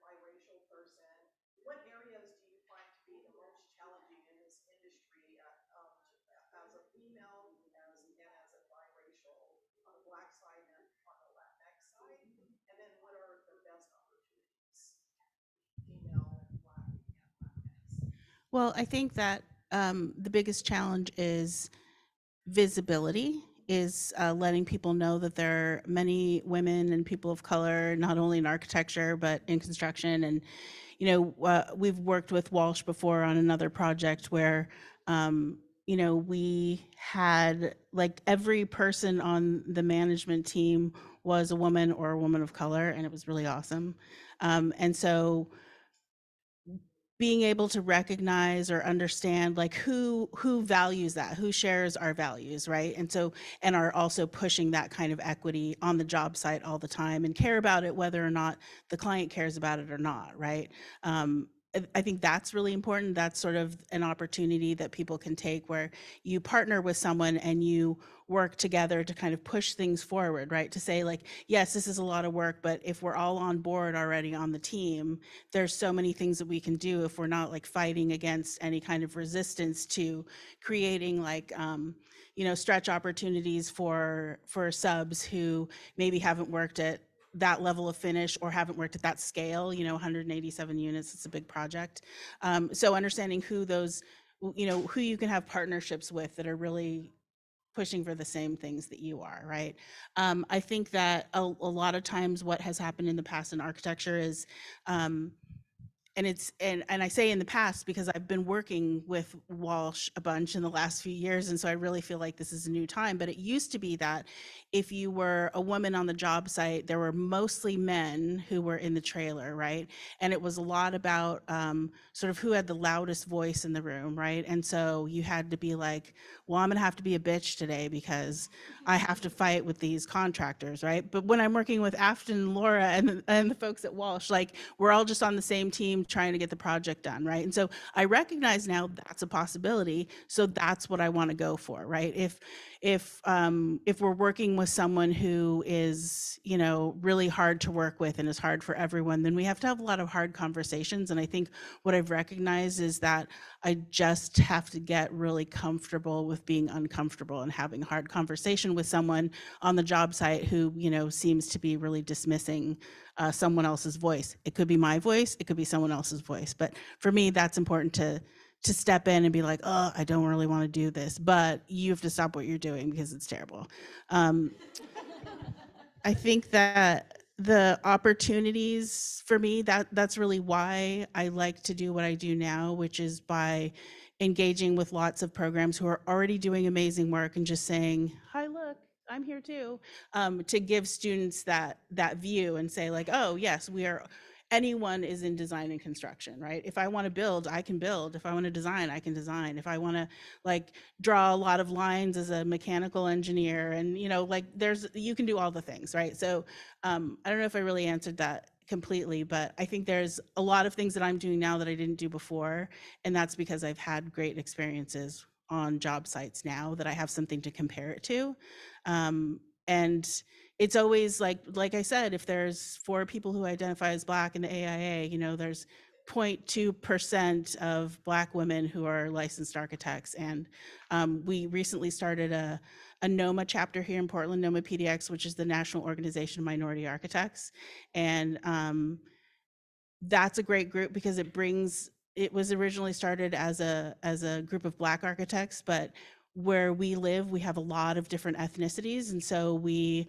Speaker 7: biracial person, what areas do you find to be the most challenging in this industry as a female, as a biracial, on the Black side and on the Latinx side? And then what are the best opportunities? Female, Black, and Latinx.
Speaker 3: Well, I think that the biggest challenge is visibility, is letting people know that there are many women and people of color, not only in architecture, but in construction. And, we've worked with Walsh before on another project where, we had like every person on the management team was a woman or a woman of color, and it was really awesome. And so being able to recognize or understand like who values that, who shares our values, right? And are also pushing that kind of equity on the job site all the time and care about it whether or not the client cares about it or not, right? I think that's really important. That's sort of an opportunity that people can take where you partner with someone and you work together to kind of push things forward, right? To say like, yes, this is a lot of work, but if we're all on board already on the team, there's so many things that we can do if we're not like fighting against any kind of resistance to creating like, stretch opportunities for subs who maybe haven't worked at that level of finish or haven't worked at that scale, 187 units, it's a big project. So understanding who those, who you can have partnerships with that are really pushing for the same things that you are, right? I think that a lot of times what has happened in the past in architecture is, and I say in the past because I've been working with Walsh a bunch in the last few years, and so I really feel like this is a new time. But it used to be that if you were a woman on the job site, there were mostly men who were in the trailer, right? And it was a lot about sort of who had the loudest voice in the room, right? And so you had to be like, well, I'm gonna have to be a bitch today because I have to fight with these contractors, right? But when I'm working with Afton and Laura and the folks at Walsh, like we're all just on the same team trying to get the project done, right? And so I recognize now that's a possibility. So that's what I want to go for, right? If we're working with someone who is, really hard to work with and is hard for everyone, then we have to have a lot of hard conversations. And I think what I've recognized is that I just have to get really comfortable with being uncomfortable and having a hard conversation with someone on the job site who, seems to be really dismissing someone else's voice. It could be my voice, it could be someone else's voice. But for me, that's important to step in and be like, oh, I don't really want to do this, but you have to stop what you're doing because it's terrible. I think that the opportunities for me, that's really why I like to do what I do now, which is by engaging with lots of programs who are already doing amazing work and just saying, hi, look, I'm here too, to give students that view and say like, oh yes, anyone is in design and construction, right? If I want to build, I can build. If I want to design, I can design. If I want to like draw a lot of lines as a mechanical engineer and, you can do all the things, right? So I don't know if I really answered that completely, but I think there's a lot of things that I'm doing now that I didn't do before. And that's because I've had great experiences on job sites now that I have something to compare it to. And it's always like I said, if there's 4 people who identify as Black in the AIA, there's 0.2% of Black women who are licensed architects. And we recently started a NOMA chapter here in Portland, NOMA PDX, which is the National Organization of Minority Architects. And that's a great group because it was originally started as a group of Black architects, but where we live, we have a lot of different ethnicities. And so we're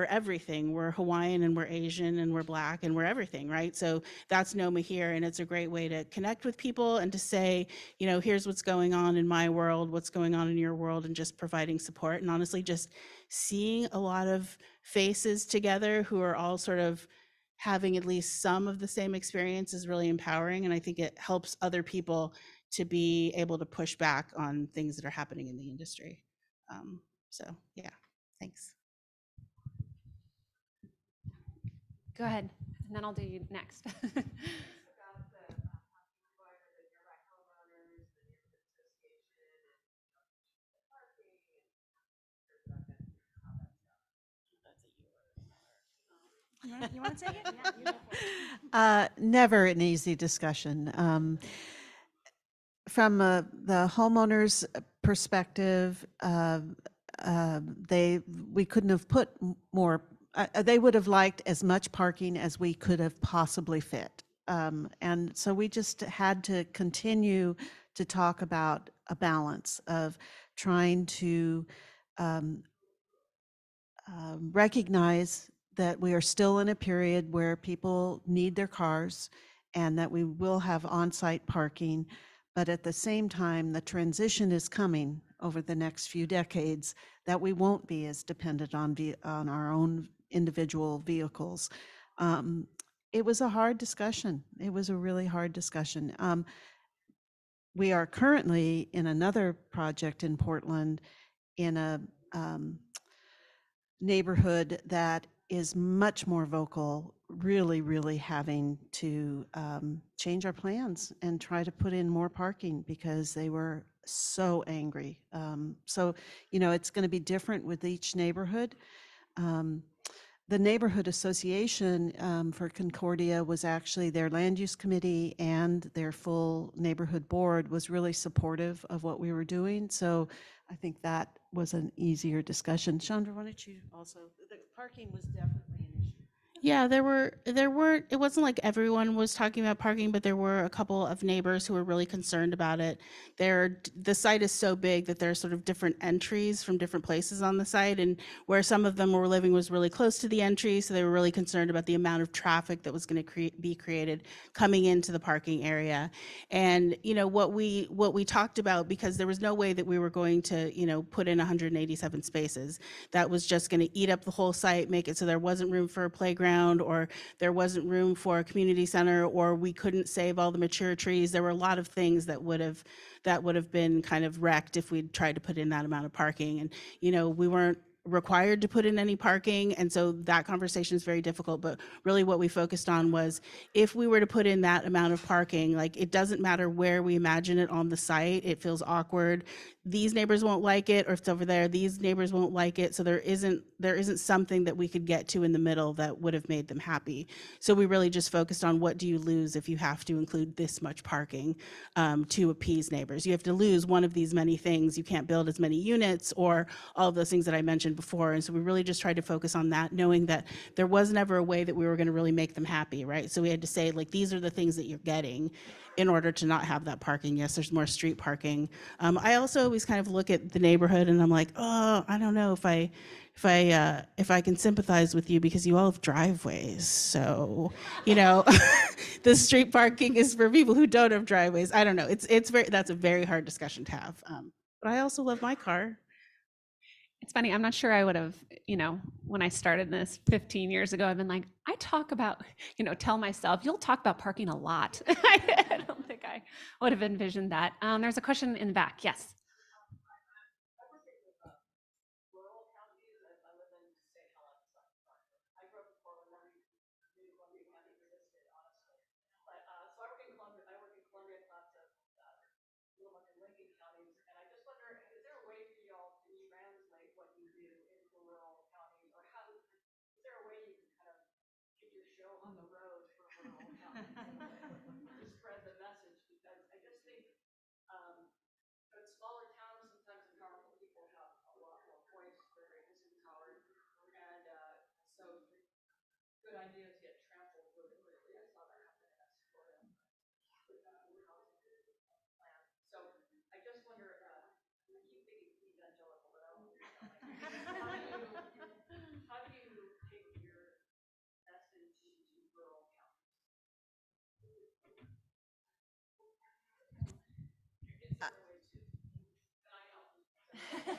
Speaker 3: everything. We're Hawaiian and we're Asian and we're Black and we're everything, right? So that's NOMA here. And it's a great way to connect with people and to say, here's what's going on in my world, what's going on in your world, and just providing support. And honestly, just seeing a lot of faces together who are all sort of having at least some of the same experience is really empowering. And I think it helps other people to be able to push back on things that are happening in the industry. So yeah, thanks.
Speaker 1: Go ahead, and then I'll do you next.
Speaker 4: You want to take it? Yeah, you go for it.
Speaker 2: Never an easy discussion. From the homeowner's perspective, we couldn't have put more. They would have liked as much parking as we could have possibly fit, and so we just had to continue to talk about a balance of trying to recognize that we are still in a period where people need their cars and that we will have on-site parking. But at the same time, the transition is coming over the next few decades that we won't be as dependent on our own individual vehicles. It was a hard discussion. It was a really hard discussion. We are currently in another project in Portland in a neighborhood that is much more vocal, really having to change our plans and try to put in more parking because they were so angry. So, it's going to be different with each neighborhood. The neighborhood association for Concordia was actually their land use committee, and their full neighborhood board was really supportive of what we were doing. So I think that was an easier discussion. Chandra, why don't you also, the parking was definitely an
Speaker 3: Yeah, it wasn't like everyone was talking about parking, but there were a couple of neighbors who were really concerned about it. The site is so big that there are sort of different entries from different places on the site, and where some of them were living was really close to the entry, so they were really concerned about the amount of traffic that was going to be created coming into the parking area. And what we talked about, because there was no way that we were going to put in 187 spaces, that was just going to eat up the whole site, make it so there wasn't room for a playground, or there wasn't room for a community center, or we couldn't save all the mature trees. There were a lot of things that would have been kind of wrecked if we'd tried to put in that amount of parking. And we weren't required to put in any parking, and so that conversation is very difficult. But really what we focused on was, if we were to put in that amount of parking, like, it doesn't matter where we imagine it on the site, it feels awkward. These neighbors won't like it, or if it's over there, these neighbors won't like it. So there isn't something that we could get to in the middle that would have made them happy. So we really just focused on, what do you lose if you have to include this much parking to appease neighbors? You have to lose one of these many things. You can't build as many units, or all of those things that I mentioned before. And so we really just tried to focus on that, knowing that there was never a way that we were going to really make them happy, right? So we had to say, like, these are the things that you're getting in order to not have that parking. Yes, there's more street parking. I also always kind of look at the neighborhood and I'm like, oh, I don't know if I can sympathize with you, because you all have driveways. So, the street parking is for people who don't have driveways. I don't know. That's a very hard discussion to have. But I also love my car.
Speaker 1: It's funny, I'm not sure I would have, when I started this 15 years ago, I've been like, I talk about, tell myself, you'll talk about parking a lot. I don't think I would have envisioned that. There's a question in the back. Yes.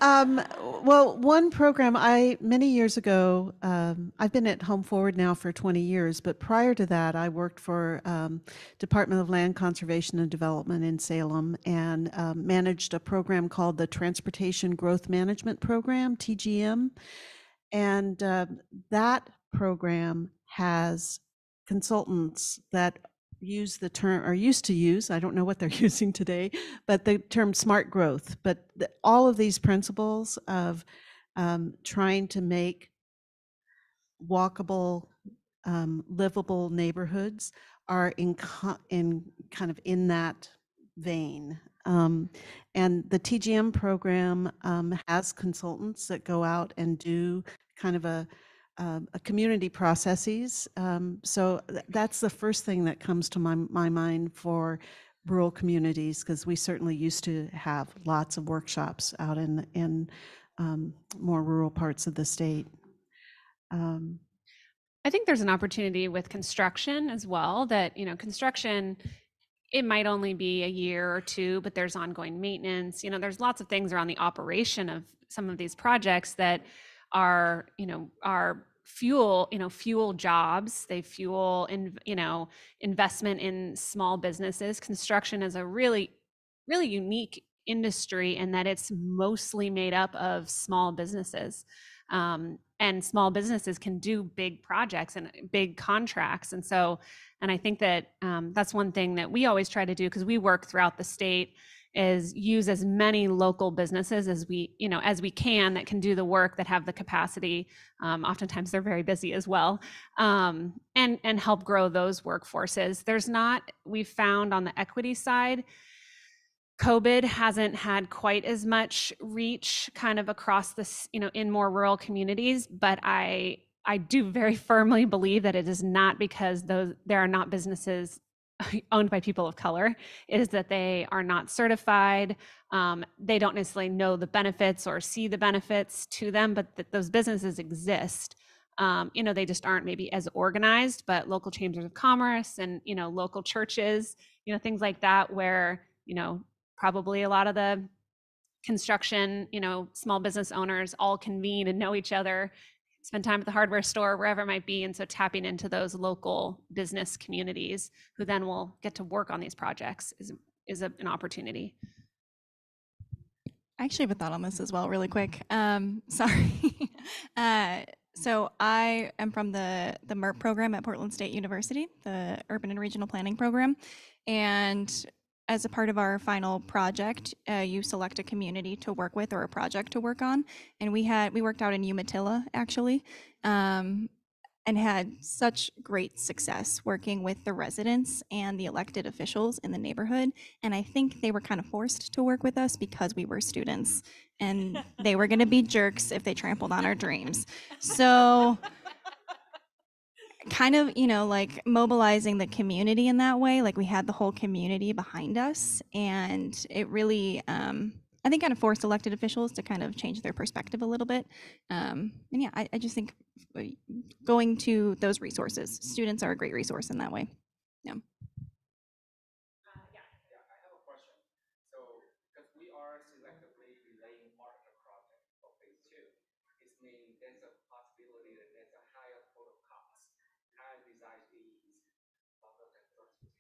Speaker 2: Well, one program many years ago, I've been at Home Forward now for 20 years, but prior to that, I worked for Department of Land Conservation and Development in Salem, and managed a program called the Transportation Growth Management Program, TGM. And that program has consultants that use the term, or used to use, I don't know what they're using today, but the term smart growth. But all of these principles of trying to make walkable, livable neighborhoods are in kind of in that vein. And the TGM program has consultants that go out and do kind of a community processes. So that's the first thing that comes to my mind for rural communities, because we certainly used to have lots of workshops out in more rural parts of the state.
Speaker 1: I think there's an opportunity with construction as well, that, construction, it might only be a year or two, but there's ongoing maintenance. There's lots of things around the operation of some of these projects that are fuel jobs. They fuel investment in small businesses. Construction is a really, really unique industry in that it's mostly made up of small businesses. And small businesses can do big projects and big contracts. And I think that that's one thing that we always try to do, because we work throughout the state, is use as many local businesses as we can, that can do the work, that have the capacity. Oftentimes they're very busy as well, and help grow those workforces. We've found on the equity side, COVID hasn't had quite as much reach kind of across this, in more rural communities, but I I do very firmly believe that it is not because there are not businesses owned by people of color. It is that they are not certified. They don't necessarily know the benefits or see the benefits to them, but that those businesses exist. They just aren't maybe as organized, but local chambers of commerce and, local churches, things like that, where, probably a lot of the construction, small business owners all convene and know each other, spend time at the hardware store, wherever it might be. And so tapping into those local business communities who then will get to work on these projects is an opportunity.
Speaker 4: I actually have a thought on this as well, really quick. Sorry. So I am from the MERP program at Portland State University, the Urban and Regional Planning program. And as a part of our final project, you select a community to work with or a project to work on. And we worked out in Umatilla, actually, and had such great success working with the residents and the elected officials in the neighborhood. And I think they were kind of forced to work with us because we were students and they were going to be jerks if they trampled on our dreams. So kind of, like mobilizing the community in that way, like we had the whole community behind us, and it really, I think, kind of forced elected officials to kind of change their perspective a little bit. And yeah, I just think going to those resources, students are a great resource in that way. Yeah.
Speaker 8: Yeah, I have a question. So, because we are selectively delaying part of the project for phase two, it means there's a possibility that there's a higher total cost, higher design fees, longer than first plan.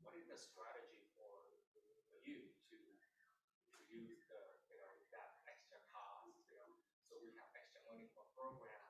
Speaker 8: What is the strategy for you to use that extra cost, so we have extra money for programming?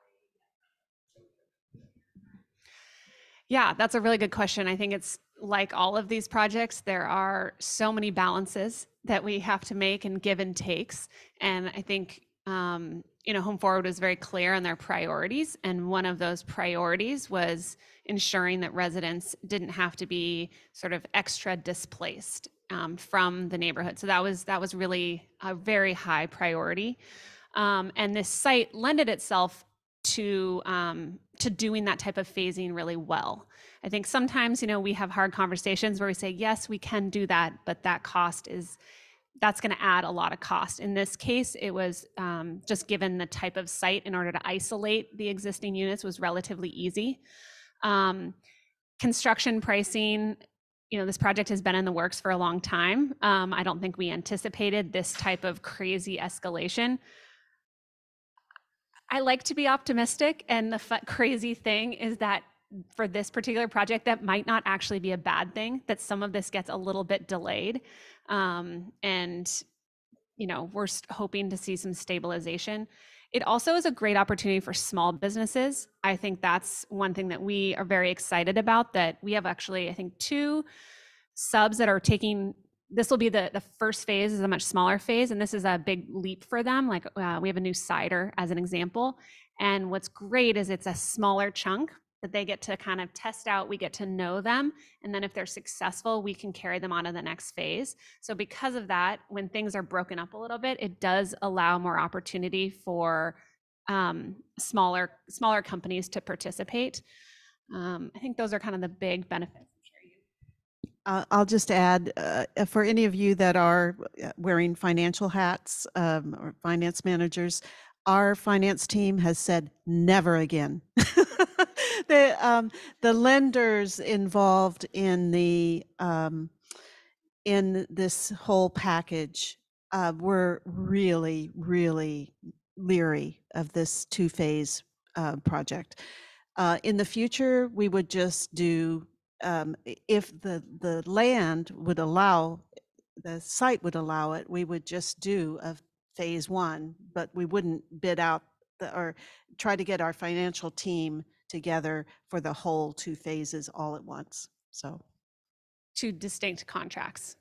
Speaker 1: Yeah, that's a really good question. I think it's like all of these projects, there are so many balances that we have to make and give and takes. And I think, Home Forward was very clear on their priorities. And one of those priorities was ensuring that residents didn't have to be sort of extra displaced from the neighborhood. So that was really a very high priority. And this site lended itself to doing that type of phasing really well. I think sometimes, we have hard conversations where we say, yes, we can do that, but that's going to add a lot of cost. In this case, it was just given the type of site, in order to isolate the existing units was relatively easy. Construction pricing, this project has been in the works for a long time. I don't think we anticipated this type of crazy escalation. I like to be optimistic, and the crazy thing is that for this particular project, that might not actually be a bad thing, that some of this gets a little bit delayed. And we're hoping to see some stabilization. It also is a great opportunity for small businesses. I think that's one thing that we are very excited about, that we have actually, I think, 2 subs that are taking. This will be the first phase, is a much smaller phase, and this is a big leap for them. Like we have a new cider as an example. And what's great is it's a smaller chunk that they get to kind of test out. We get to know them. And then if they're successful, we can carry them on to the next phase. So because of that, when things are broken up a little bit, it does allow more opportunity for smaller companies to participate. I think those are kind of the big benefits.
Speaker 2: I'll just add, for any of you that are wearing financial hats or finance managers, our finance team has said never again. The lenders involved in in this whole package were really, really leery of this 2-phase project. In the future, we would just do, if the land would allow, the site would allow it, we would just do a phase 1, but we wouldn't bid out or try to get our financial team together for the whole 2 phases all at once. So
Speaker 1: 2 distinct contracts.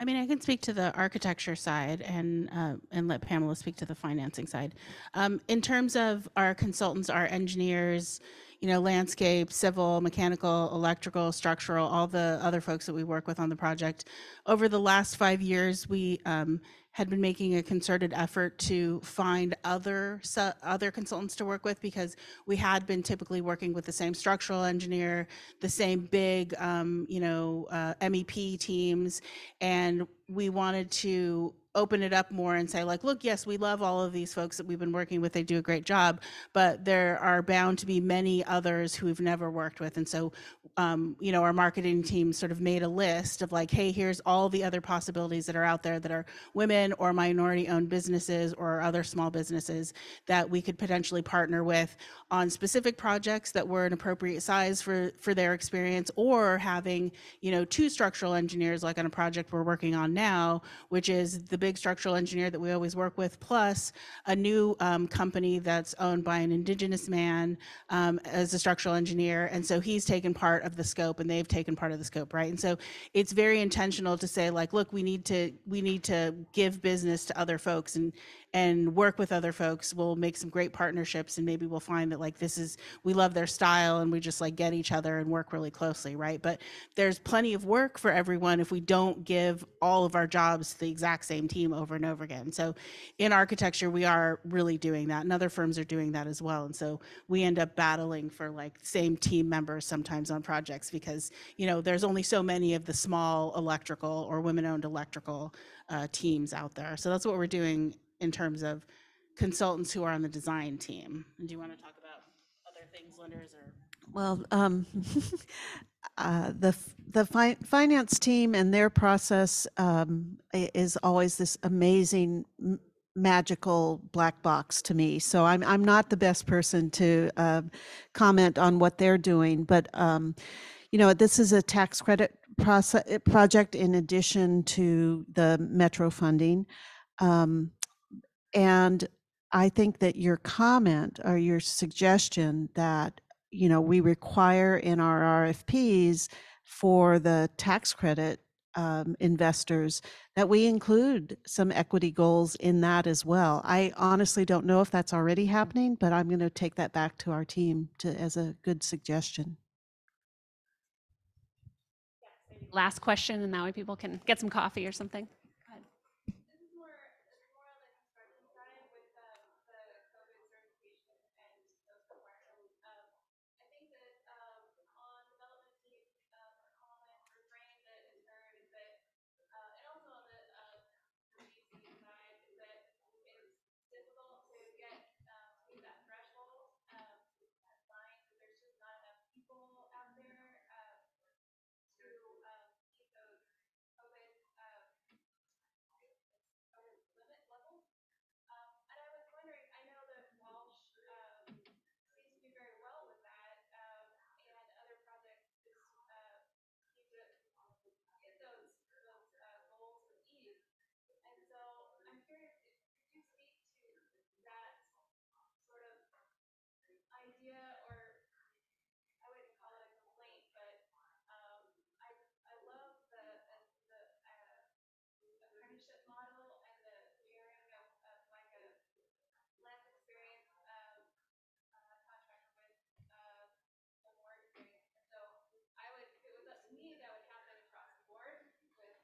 Speaker 3: I mean, I can speak to the architecture side and let Pamela speak to the financing side. In terms of our consultants, our engineers, landscape, civil, mechanical, electrical, structural, all the other folks that we work with on the project. Over the last 5 years, we had been making a concerted effort to find other consultants to work with, because we had been typically working with the same structural engineer, the same big, MEP teams, and we wanted to open it up more and say, like, look, yes, we love all of these folks that we've been working with. They do a great job, but there are bound to be many others who we've never worked with. And so, our marketing team sort of made a list of like, hey, here's all the other possibilities that are out there that are women or minority owned businesses or other small businesses that we could potentially partner with on specific projects that were an appropriate size for their experience, or having, 2 structural engineers, like on a project we're working on now, which is the big structural engineer that we always work with, plus a new company that's owned by an Indigenous man as a structural engineer. And so he's taken part of the scope and they've taken part of the scope, right? And so it's very intentional to say, like, look, we need to give business to other folks and work with other folks. We'll make some great partnerships, and maybe we'll find that, like, we love their style and we just like get each other and work really closely, right? But there's plenty of work for everyone if we don't give all of our jobs to the exact same team over and over again. So in architecture, we are really doing that, and other firms are doing that as well. And so we end up battling for like same team members sometimes on projects, because there's only so many of the small electrical or women-owned electrical teams out there. So that's what we're doing in terms of consultants who are on the design team. And do you want to talk about other things, Linders? Or
Speaker 2: Well, the finance team and their process is always this amazing, magical black box to me. So I'm not the best person to comment on what they're doing, but this is a tax credit project in addition to the Metro funding. And I think that your comment or your suggestion that, we require in our RFPs for the tax credit investors, that we include some equity goals in that as well. I honestly don't know if that's already happening, but I'm going to take that back to our team as a good suggestion.
Speaker 1: Last question, and that way people can get some coffee or something. Go ahead.
Speaker 6: This is more on the construction side with the COVID certification and those requirements. I think that on development team, a common refrain that is heard is that, and also on the GC side, is that it's difficult to get to that threshold, and find that there's just not enough people out there to meet those COVID limit levels. And I was wondering, I know that Walsh seems to do very well with that, and other projects just seem to hit those goals with ease. And so I'm curious, could you speak to that sort of idea, or I wouldn't call it a complaint, but I love the apprenticeship model and the pairing of like a less experienced contractor with more experience. And so if it was up to me, that would happen across the board with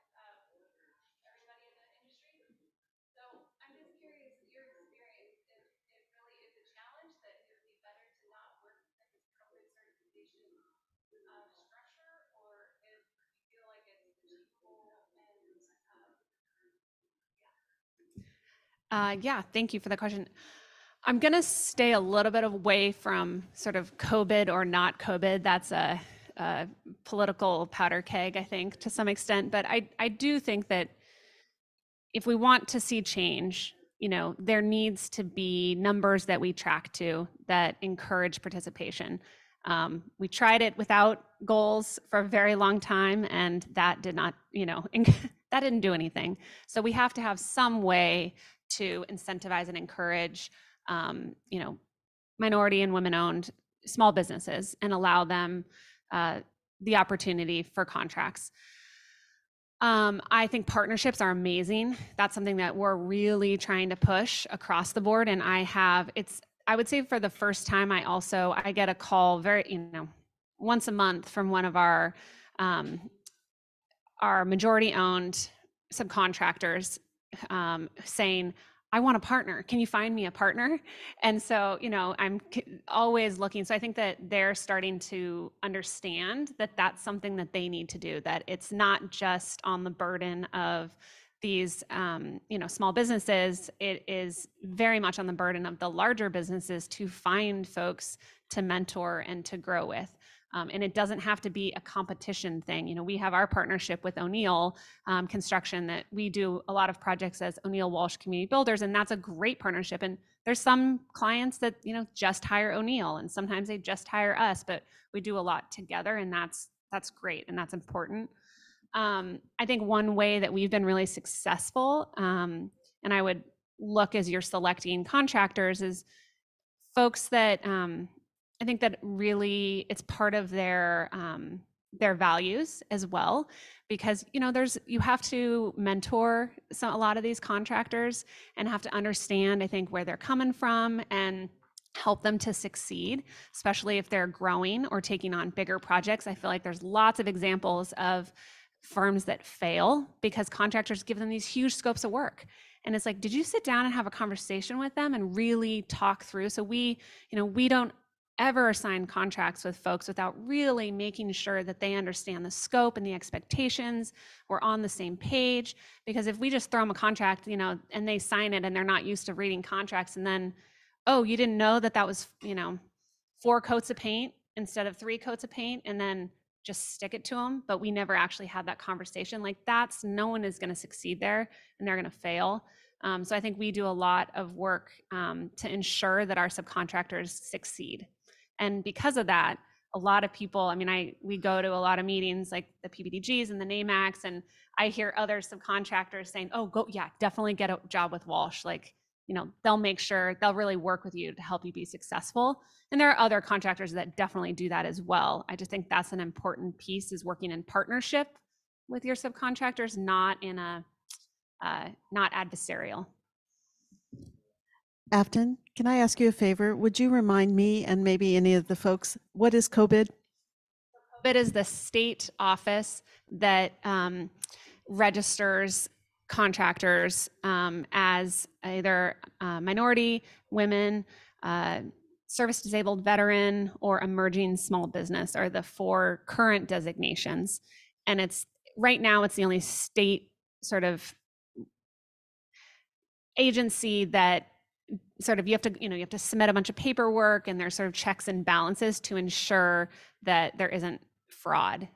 Speaker 6: everybody in the industry. So I'm just curious, your experience, if it really is a challenge, that it would be better to not work in this COVID certification structure, or if you feel like it's achievable and
Speaker 1: Yeah, thank you for the question. I'm going to stay a little bit away from sort of COVID or not COVID. That's a political powder keg, I think, to some extent. But I do think that if we want to see change, there needs to be numbers that we track to that encourage participation. We tried it without goals for a very long time, and that did not, that didn't do anything. So we have to have some way to incentivize and encourage, minority and women-owned small businesses and allow them the opportunity for contracts. I think partnerships are amazing. That's something that we're really trying to push across the board. And I would say for the first time, I get a call once a month from one of our majority owned subcontractors saying, I want a partner. Can you find me a partner? And so, I'm always looking. So I think that they're starting to understand that that's something that they need to do, that it's not just on the burden of these, small businesses. It is very much on the burden of the larger businesses to find folks to mentor and to grow with. And it doesn't have to be a competition thing. We have our partnership with O'Neill Construction that we do a lot of projects as O'Neill Walsh Community Builders, and that's a great partnership. And there's some clients that, just hire O'Neill, and sometimes they just hire us, but we do a lot together, and that's great, and that's important. I think one way that we've been really successful, and I would look as you're selecting contractors, is folks that I think that really it's part of their values as well, because you have to mentor a lot of these contractors and have to understand, I think, where they're coming from and help them to succeed, especially if they're growing or taking on bigger projects. I feel like there's lots of examples of firms that fail because contractors give them these huge scopes of work. And it's like, did you sit down and have a conversation with them and really talk through? So we don't ever sign contracts with folks without really making sure that they understand the scope and the expectations. We're on the same page, because if we just throw them a contract, and they sign it and they're not used to reading contracts, and then, oh, you didn't know that was, 4 coats of paint instead of 3 coats of paint, and then just stick it to them, but we never actually had that conversation. Like, no one is going to succeed there, and they're going to fail. So I think we do a lot of work to ensure that our subcontractors succeed. And because of that, a lot of people, we go to a lot of meetings like the PBDGs and the NAMACs, and I hear other subcontractors saying, oh, definitely get a job with Walsh. Like, they'll make sure, they'll really work with you to help you be successful. And there are other contractors that definitely do that as well. I just think that's an important piece, is working in partnership with your subcontractors, not adversarial.
Speaker 2: Afton, can I ask you a favor? Would you remind me and maybe any of the folks, what is COBID?
Speaker 1: COBID is the state office that registers contractors as either minority, women, service disabled veteran, or emerging small business are the 4 current designations. And right now it's the only state sort of agency that sort of you have to submit a bunch of paperwork, and there's sort of checks and balances to ensure that there isn't fraud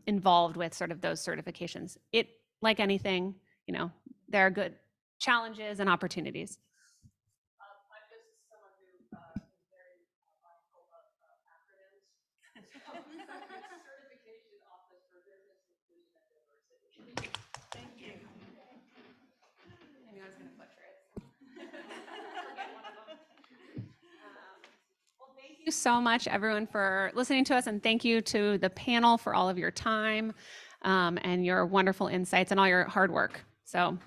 Speaker 1: involved with sort of those certifications. It, like anything, there are good challenges and opportunities.
Speaker 6: I'm just someone who is very mindful of acronyms. Certification Office for Business Inclusion and Diversity.
Speaker 1: Thank you. I knew I was going to butcher it. Well, thank you so much, everyone, for listening to us, and thank you to the panel for all of your time and your wonderful insights and all your hard work. So